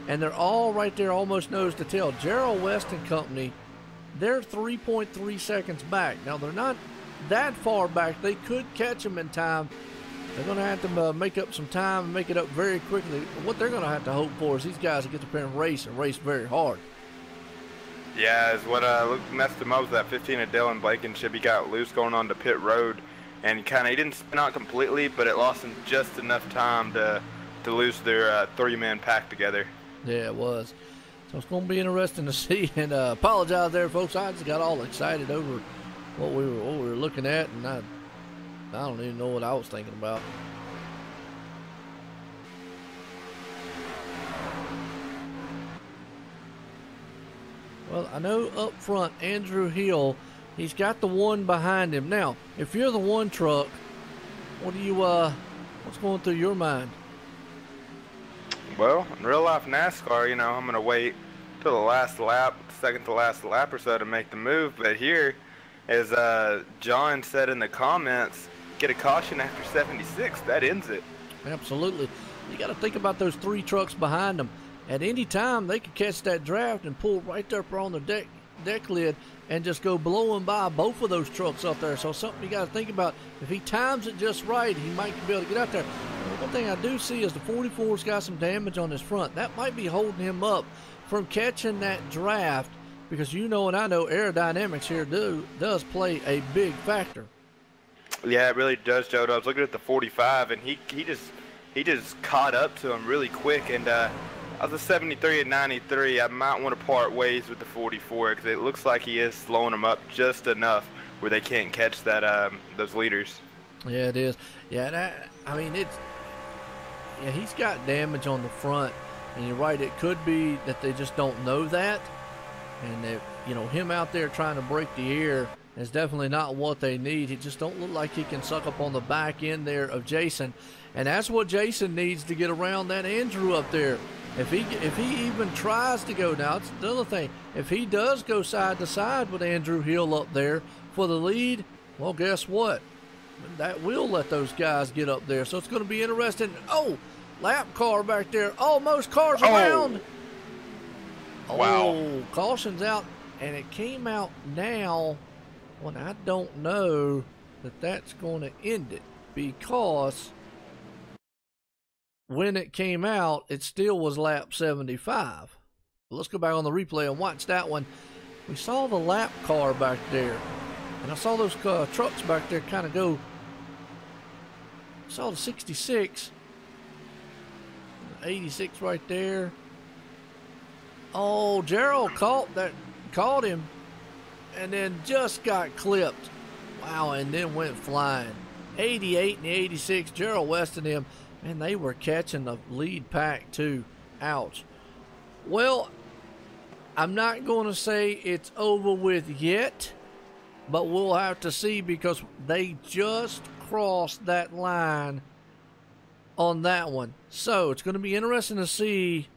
and they're all right there almost nose to tail. Gerald West and company, they're 3.3 seconds back. Now, they're not that far back. They could catch them in time. They're going to have to make up some time and make it up very quickly. What they're going to have to hope for is these guys to get up there and race very hard. Yeah, is what messed him up was that 15 of Dylan Blankenship. He got loose going on to pit road, and he didn't spin out completely, but it lost him just enough time to lose their 3-man pack together. Yeah, it was. So it's going to be interesting to see. And apologize there, folks. I just got all excited over what we were looking at, and I don't even know what I was thinking about. Well, I know up front, Andrew Hill, he's got the one behind him. Now, if you're the one truck, what do you, what's going through your mind? Well, in real life NASCAR, you know, I'm going to wait till the last lap, second to last lap or so to make the move. But here, as John said in the comments, get a caution after 76. That ends it. Absolutely. You got to think about those three trucks behind them. At any time, they could catch that draft and pull right up on the deck lid and just go blowing by both of those trucks up there. So something you got to think about. If he times it just right, he might be able to get out there. One thing I do see is the 44's got some damage on his front. That might be holding him up from catching that draft, because you know and I know aerodynamics here does play a big factor. Yeah, it really does, Joe. I was looking at the 45, and he just caught up to him really quick. And I was a 73 and 93. I might want to part ways with the 44 because it looks like he is slowing them up just enough where they can't catch that those leaders. Yeah, it is. Yeah, I mean yeah, he's got damage on the front, and you're right. It could be that they just don't know that, and that, you know, him out there trying to break the air is definitely not what they need. He just don't look like he can suck up on the back end there of Jason, and that's what Jason needs to get around that Andrew up there. If he even tries to go, now it's the other thing. If he does go side to side with Andrew Hill up there for the lead, well, guess what? That will let those guys get up there. So it's going to be interesting. Oh, lap car back there. Almost cars around. Wow. Oh, caution's out. And it came out now when I don't know that that's going to end it, because when it came out, it still was lap 75. Let's go back on the replay and watch that one. We saw the lap car back there. And I saw those trucks back there kind of go. I saw the 66. 86 right there. Oh, Gerald caught him and then just got clipped. Wow, and then went flying. 88 and the 86, Gerald West and him, and they were catching the lead pack too. Ouch. Well, I'm not going to say it's over with yet, but we'll have to see, because they just crossed that line on that one. So it's going to be interesting to see,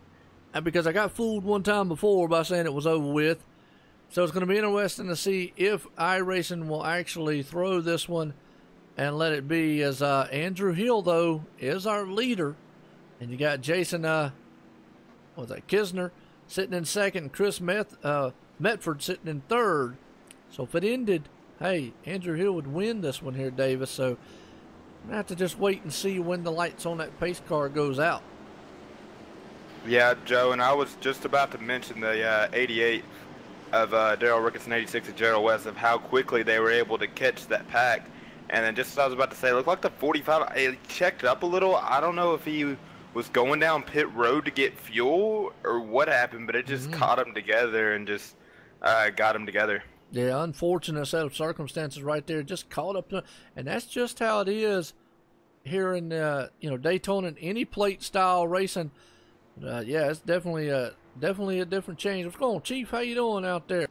because I got fooled one time before by saying it was over with. So it's going to be interesting to see if iRacing will actually throw this one and let it be, as Andrew Hill, though, is our leader. And you got Jason, Kisner sitting in second, and Chris Metford sitting in third. So if it ended, hey, Andrew Hill would win this one here, Davis. So I'm going to have to just wait and see when the lights on that pace car goes out. Yeah, Joe, and I was just about to mention the 88 of Daryl Ricketson, 86 of Gerald West, of how quickly they were able to catch that pack. And then just as I was about to say, it looked like the 45, I checked up a little. I don't know if he was going down pit road to get fuel or what happened, but it just caught them together and just got them together. Yeah, unfortunate set of circumstances right there. Just caught up to, and that's just how it is here in Daytona and any plate style racing. Yeah, it's definitely a different change. What's going on, Chief? How you doing out there?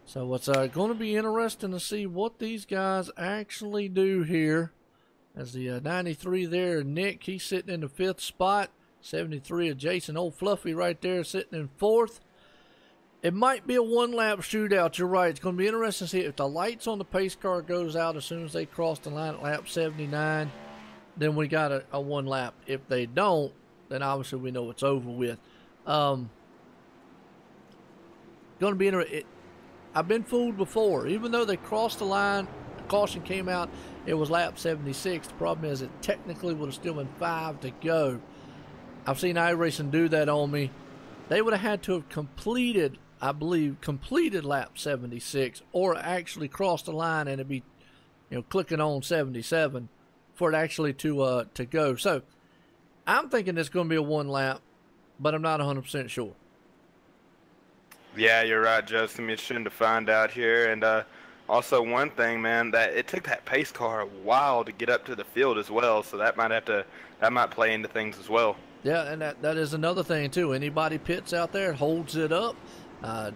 So it's going to be interesting to see what these guys actually do here. As the 93 there, Nick, he's sitting in the 5th spot. 73 of Jason, old Fluffy right there, sitting in 4th. It might be a one-lap shootout. You're right. It's going to be interesting to see if the lights on the pace car goes out as soon as they cross the line at lap 79. Then we got a one lap. If they don't, then obviously we know it's over with. Going to be interesting. I've been fooled before. Even though they crossed the line, the caution came out, it was lap 76. The problem is it technically would have still been 5 to go. I've seen iRacing do that on me. They would have had to have completed, I believe, lap 76, or actually crossed the line and it'd be, clicking on 77 for it actually to go. So I'm thinking it's going to be a one lap, but I'm not 100% sure. Yeah, you're right, Justin. It's soon to find out here. And also one thing, man, that it took that pace car a while to get up to the field as well. So that might play into things as well. Yeah, and that is another thing too. Anybody pits out there, holds it up.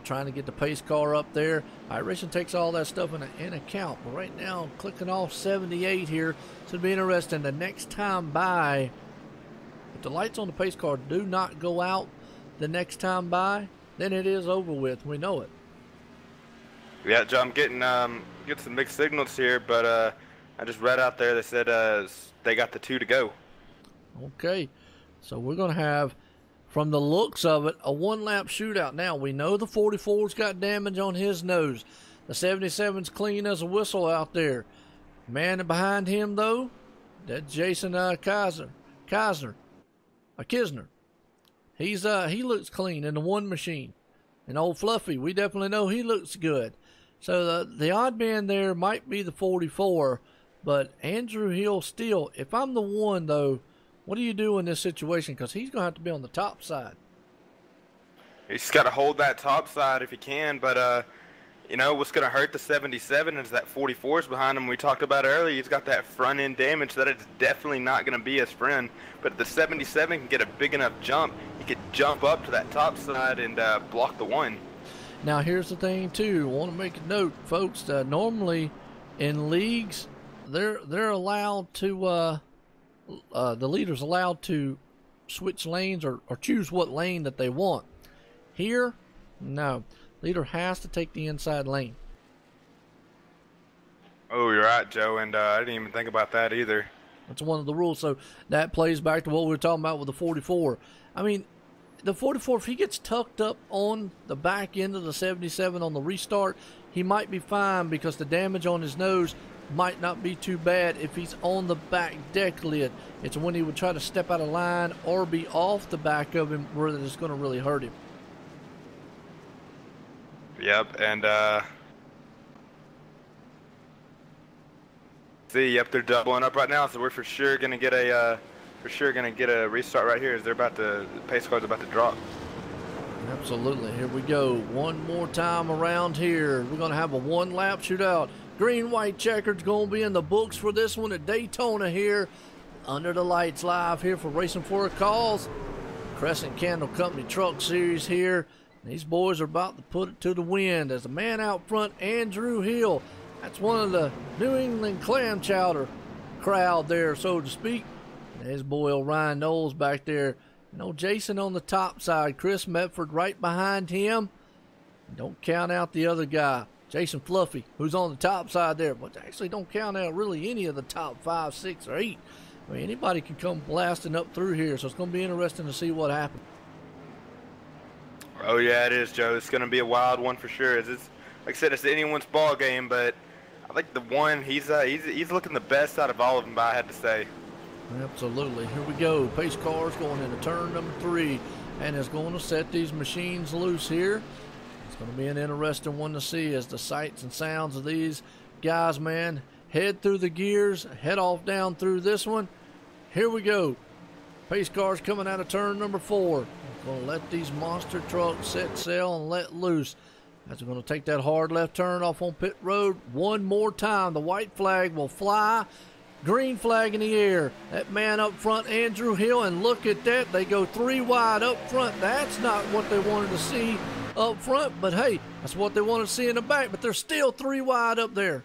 trying to get the pace car up there. iRacing takes all that stuff in account. But right now, I'm clicking off 78 here. So it'll be interesting. The next time by, if the lights on the pace car do not go out the next time by, then it is over with. We know it. Yeah, Joe, I'm getting some mixed signals here, but I just read out there they said they got the 2 to go. Okay, so we're going to have, from the looks of it, a one-lap shootout. Now, we know the 44's got damage on his nose. The 77's clean as a whistle out there. Man behind him, though, that's Jason Kisner. He looks clean in the one machine. And old Fluffy, we definitely know he looks good. So the odd man there might be the 44, but Andrew Hill still, if I'm the one, though, what do you do in this situation? Because he's going to have to be on the top side. He's got to hold that top side if he can, but, you know, what's going to hurt the 77 is that 44's behind him. We talked about earlier, he's got that front-end damage that it's definitely not going to be his friend. But if the 77 can get a big enough jump, he could jump up to that top side and block the 1. Now, here's the thing, too. I want to make a note, folks. Normally, in leagues, they're allowed to, the leader's allowed to switch lanes or choose what lane that they want. Here, no. Leader has to take the inside lane. Oh, you're right, Joe, and I didn't even think about that either. That's one of the rules, so that plays back to what we were talking about with the 44. I mean, the 44, if he gets tucked up on the back end of the 77 on the restart, he might be fine because the damage on his nose might not be too bad if he's on the back deck lid. It's when he would try to step out of line or be off the back of him where it's going to really hurt him. Yep, and see, yep, they're doubling up right now, so we're for sure gonna get a restart right here. As the pace car's about to drop. Absolutely. Here we go. One more time around here. We're gonna have a one-lap shootout. Green, white checkered's gonna be in the books for this one at Daytona here. Under the lights live here for Racing for a Cause. Cresson Candle Company Truck Series here. These boys are about to put it to the wind as the man out front, Andrew Hill. That's one of the New England clam chowder crowd there, so to speak. And his boy Ryan Knowles back there. You know, Jason on the top side, Chris Medford right behind him. Don't count out the other guy, Jason Fluffy, who's on the top side there. But actually don't count out really any of the top 5, 6, or 8. I mean, anybody can come blasting up through here, so it's going to be interesting to see what happens. Oh yeah, it is, Joe. It's going to be a wild one for sure. It's, like I said, it's anyone's ball game, but I think the one he's looking the best out of all of them, I had to say. Absolutely. Here we go. Pace car's going into turn number 3 and is going to set these machines loose here. It's going to be an interesting one to see as the sights and sounds of these guys, man, head through the gears, head off down through this one. Here we go. Pace car's coming out of turn number 4. Going to let these monster trucks set sail and let loose. As we're going to take that hard left turn off on pit road one more time. The white flag will fly. Green flag in the air. That man up front, Andrew Hill, and look at that. They go 3 wide up front. That's not what they wanted to see up front, but hey, that's what they wanted to see in the back, but they're still 3 wide up there.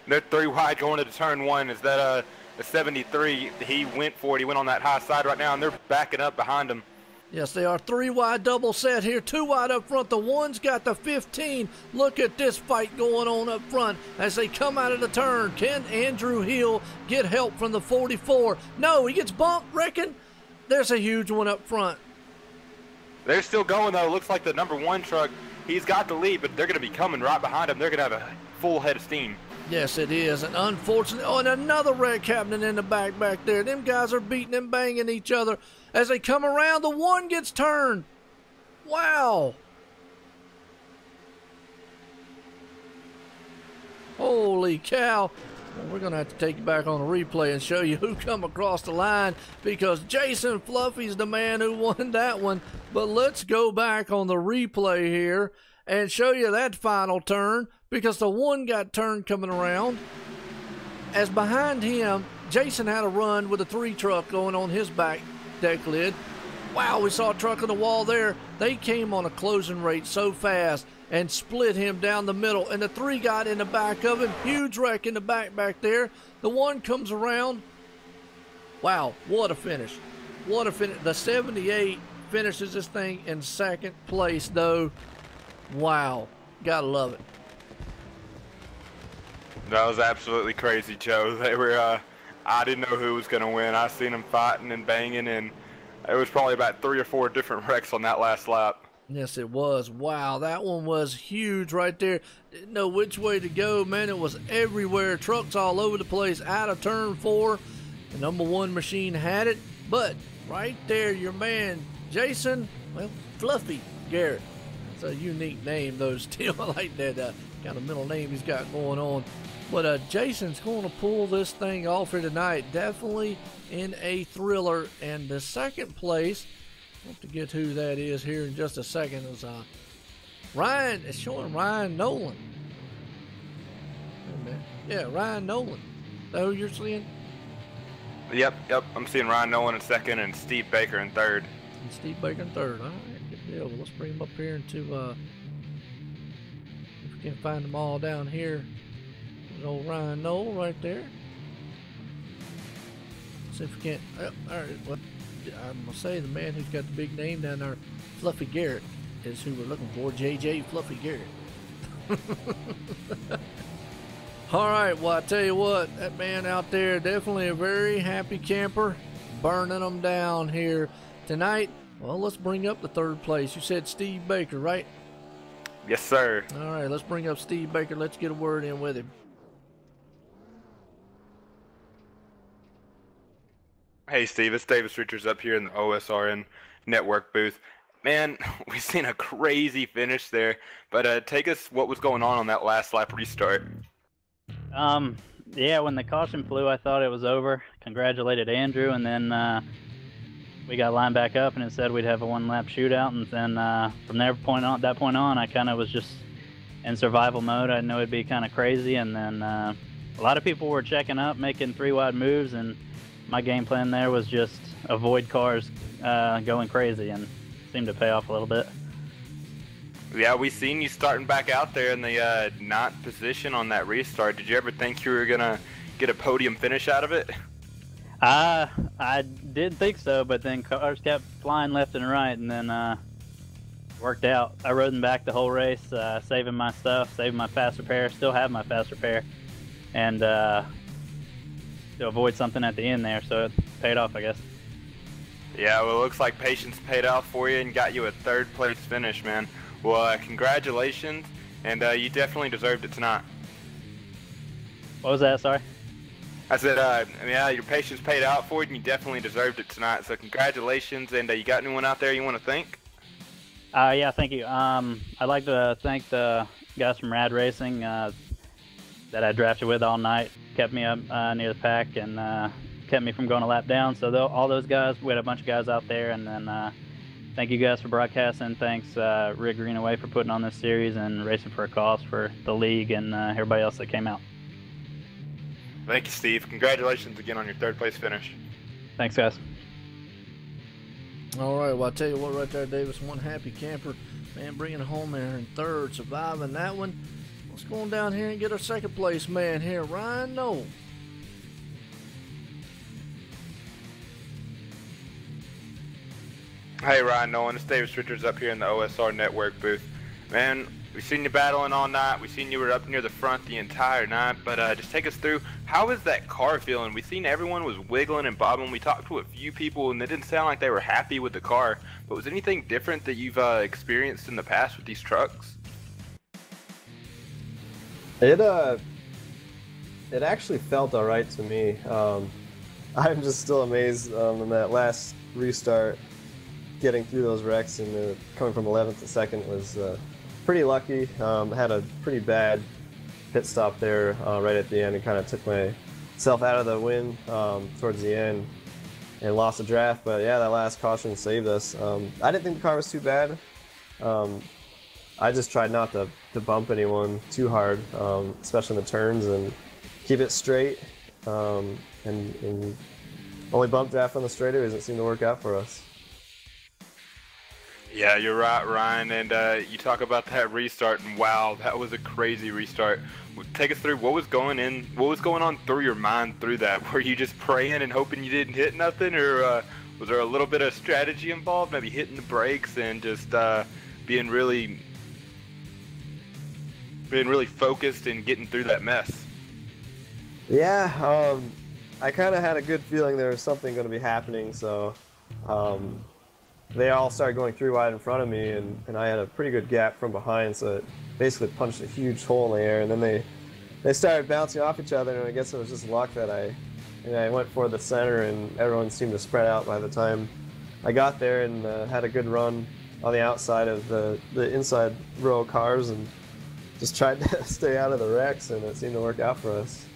They're 3 wide going into turn 1. Is that the 73? He went for it. He went on that high side right now, and they're backing up behind him. Yes, they are 3 wide double set here, 2 wide up front. The one's got the 15. Look at this fight going on up front as they come out of the turn. Can Andrew Hill get help from the 44? No, he gets bumped, reckon. There's a huge one up front. They're still going, though. Looks like the number 1 truck, he's got the lead, but they're going to be coming right behind him. They're going to have a full head of steam. Yes, it is. And unfortunately, and another wreck happening in the back there. Them guys are beating and banging each other. As they come around, the one gets turned. Wow. Holy cow. Well, we're going to have to take you back on the replay and show you who come across the line because Jason Fluffy's the man who won that one. But let's go back on the replay here and show you that final turn because the one got turned coming around. As behind him, Jason had a run with a 3 truck going on his back deck lid. Wow, we saw a truck on the wall there. They came on a closing rate so fast and split him down the middle. And the 3 got in the back of him. Huge wreck in the back there. The 1 comes around. Wow, what a finish. What a finish. The 78 finishes this thing in 2nd place, though. Wow, gotta love it. That was absolutely crazy, Joe. They were, I didn't know who was going to win. I seen them fighting and banging, and it was probably about 3 or 4 different wrecks on that last lap. Yes, it was. Wow, that one was huge right there. Didn't know which way to go, man. It was everywhere. Trucks all over the place. Out of turn 4. The number 1 machine had it. But right there, your man, Jason, well, Fluffy Garrett. That's a unique name, though, still. I like that kind of middle name he's got going on. But Jason's going to pull this thing off here tonight. Definitely in a thriller. And the 2nd place, I'll have to get who that is here in just a second. Is Ryan. It's showing Ryan Nolan. Wait a minute. Yeah, Ryan Nolan. Is that who you're seeing? Yep. I'm seeing Ryan Nolan in 2nd and Steve Baker in 3rd. And Steve Baker in 3rd. All right, good deal. Well, let's bring him up here into, if we can find them all down here. There's old Ryan Nolan right there. See if we can't. All right, well, I'm going to say the man who's got the big name down there, Fluffy Garrett, is who we're looking for. JJ Fluffy Garrett. All right, well, I tell you what, that man out there, definitely a very happy camper, burning them down here tonight. Well, let's bring up the 3rd place. You said Steve Baker, right? Yes, sir. All right, let's bring up Steve Baker. Let's get a word in with him. Hey, Steve, it's Davis Richards up here in the OSRN network booth. Man, we've seen a crazy finish there, but take us what was going on that last lap restart. Yeah, when the caution flew, I thought it was over. Congratulated Andrew, and then we got lined back up, and it said we'd have a 1-lap shootout, and then from that point on, I kind of was just in survival mode. I know it'd be kind of crazy, and then a lot of people were checking up, making 3-wide moves, and my game plan there was just avoid cars going crazy, and seemed to pay off a little bit. Yeah, we seen you starting back out there in the 9th position on that restart. Did you ever think you were gonna get a podium finish out of it? I did think so, but then cars kept flying left and right, and then worked out. I rode them back the whole race, saving my stuff, saving my fast repair. Still have my fast repair, and to avoid something at the end there, so it paid off, I guess. Yeah, well, it looks like patience paid off for you and got you a 3rd place finish, man. Well, congratulations, and you definitely deserved it tonight. What was that, sorry? I said, yeah, your patience paid out for you, and you definitely deserved it tonight. So congratulations, and you got anyone out there you want to thank? Yeah, thank you. I'd like to thank the guys from Rad Racing that I drafted with all night. Kept me up near the pack and kept me from going a lap down. So all those guys, we had a bunch of guys out there, and then thank you guys for broadcasting. Thanks Rick Greenaway for putting on this series and Racing for a Cause for the league and everybody else that came out. Thank you, Steve. Congratulations again on your 3rd place finish. Thanks, guys. All right, well, I'll tell you what right there, Davis, one happy camper, man, bringing it home there in 3rd, surviving that one. Let's go on down here and get our 2nd place man here, Ryan Noel. Hey, Ryan Nolan, it's Davis Richards up here in the OSR network booth. Man, we've seen you battling all night. We've seen you were up near the front the entire night, but just take us through, how is that car feeling? We've seen everyone was wiggling and bobbing. We talked to a few people, and they didn't sound like they were happy with the car, but was anything different that you've experienced in the past with these trucks? It actually felt all right to me. I'm just still amazed in that last restart. Getting through those wrecks and coming from 11th to 2nd was pretty lucky. Had a pretty bad pit stop there right at the end and kind of took myself out of the win towards the end and lost the draft. But yeah, that last caution saved us. I didn't think the car was too bad. I just tried not to bump anyone too hard, especially in the turns, and keep it straight. And only bump draft on the straighter doesn't seem to work out for us. Yeah, you're right, Ryan. And you talk about that restart, and wow, that was a crazy restart. Take us through what was going on through your mind through that. Were you just praying and hoping you didn't hit nothing, or was there a little bit of strategy involved? Maybe hitting the brakes and just being really focused and getting through that mess. Yeah, I kind of had a good feeling there was something going to be happening, so they all started going through wide in front of me, and I had a pretty good gap from behind, so it basically punched a huge hole in the air, and then they started bouncing off each other, and I guess it was just luck that I went for the center, and everyone seemed to spread out by the time I got there, and had a good run on the outside of the inside row of cars, and just tried to stay out of the wrecks, and it seemed to work out for us.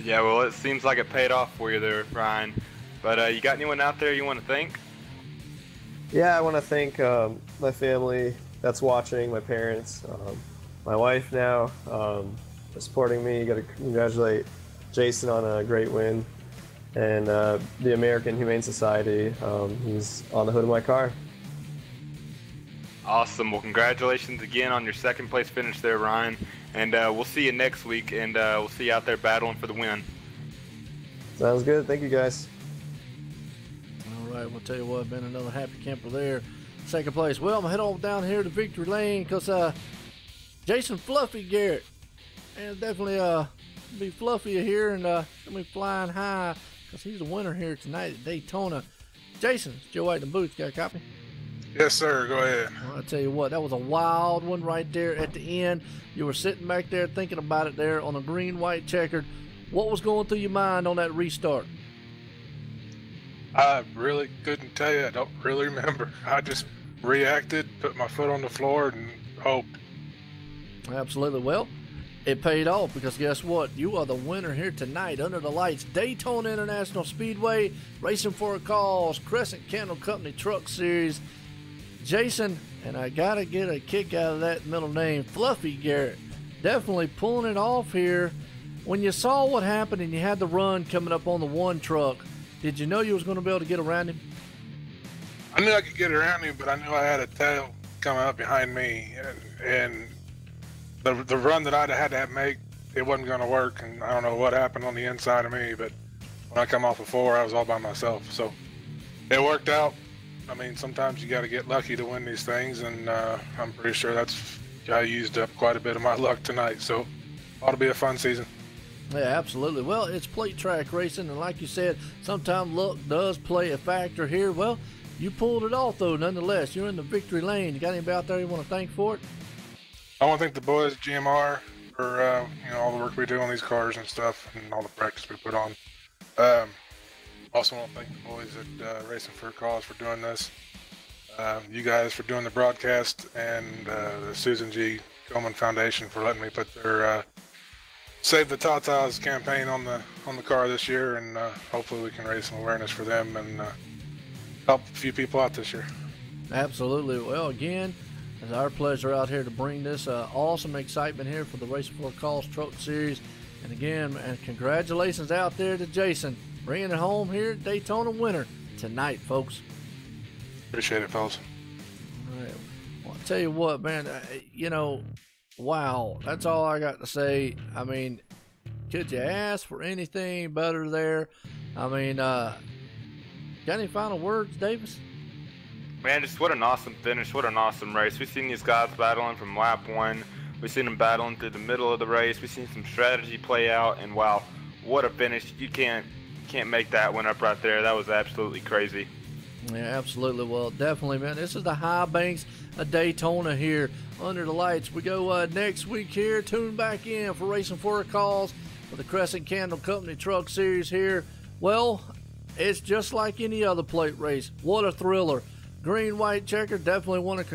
Yeah, well, it seems like it paid off for you there, Ryan. But you got anyone out there you want to thank? Yeah, I want to thank my family that's watching, my parents, my wife now, for supporting me. Got to congratulate Jason on a great win, and the American Humane Society. He's on the hood of my car. Awesome. Well, congratulations again on your second place finish there, Ryan. And we'll see you next week, and we'll see you out there battling for the win. Sounds good. Thank you, guys. All right, we'll tell you what, been another happy camper there. Second place. Well, I'm going to head on down here to Victory Lane because Jason Fluffy Garrett, and definitely be Fluffy here and going to be flying high because he's the winner here tonight at Daytona. Jason, it's Joe White in the booth. Got a copy? Yes, sir. Go ahead. Well, I'll tell you what, that was a wild one right there at the end. You were sitting back there thinking about it there on a green-white checkered. What was going through your mind on that restart? I really couldn't tell you. I don't really remember. I just reacted, put my foot on the floor, and hoped. Absolutely. Well, it paid off because guess what? You are the winner here tonight under the lights. Daytona International Speedway, Racing for a Cause, Cresson Candle Company Truck Series. Jason, and I got to get a kick out of that middle name, Fluffy Garrett, definitely pulling it off here. When you saw what happened and you had the run coming up on the one truck, did you know you was going to be able to get around him? I knew I could get around him, but I knew I had a tail coming up behind me, and the run that I'd had to make, it wasn't going to work, and I don't know what happened on the inside of me, but when I come off of 4, I was all by myself, so it worked out. I mean, sometimes you got to get lucky to win these things, and I'm pretty sure I used up quite a bit of my luck tonight, so ought to be a fun season. Yeah, absolutely. Well, it's plate track racing, and like you said, sometimes luck does play a factor here. Well, you pulled it off, though, nonetheless. You're in the victory lane. You got anybody out there you want to thank for it? I want to thank the boys at GMR for all the work we do on these cars and stuff, and all the practice we put on. Also want to thank the boys at Racing for a Cause for doing this. You guys for doing the broadcast, and the Susan G. Komen Foundation for letting me put their Save the Tatas campaign on the car this year, and hopefully we can raise some awareness for them and help a few people out this year. Absolutely. Well, again, it's our pleasure out here to bring this awesome excitement here for the Racing for a Cause Truck Series. And again, and congratulations out there to Jason, bringing it home here at Daytona winner tonight, folks. Appreciate it, fellas. All right. Well, I'll tell you what, man, wow, that's all I got to say. I mean, could you ask for anything better there? I mean, got any final words, Davis? Man, just what an awesome finish. What an awesome race. We've seen these guys battling from lap 1. We've seen them battling through the middle of the race. We've seen some strategy play out, and wow, what a finish. You can't make that one up right there. That was absolutely crazy. Yeah, absolutely. Well, definitely, man. This is the high banks of Daytona here under the lights. We go next week here. Tune back in for Racing for a Cause for the Cresson Candle Company Truck Series here. Well, it's just like any other plate race. What a thriller. Green, white checker. Definitely want to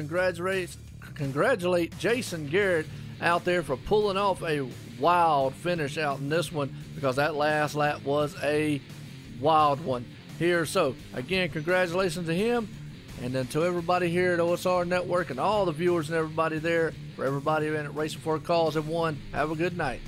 congratulate Jason Garrett out there for pulling off a wild finish out in this one, because that last lap was a wild one here. So again, congratulations to him, and then to everybody here at OSR Network and all the viewers and everybody there, for everybody in at Racing for a Cause, everyone, have a good night.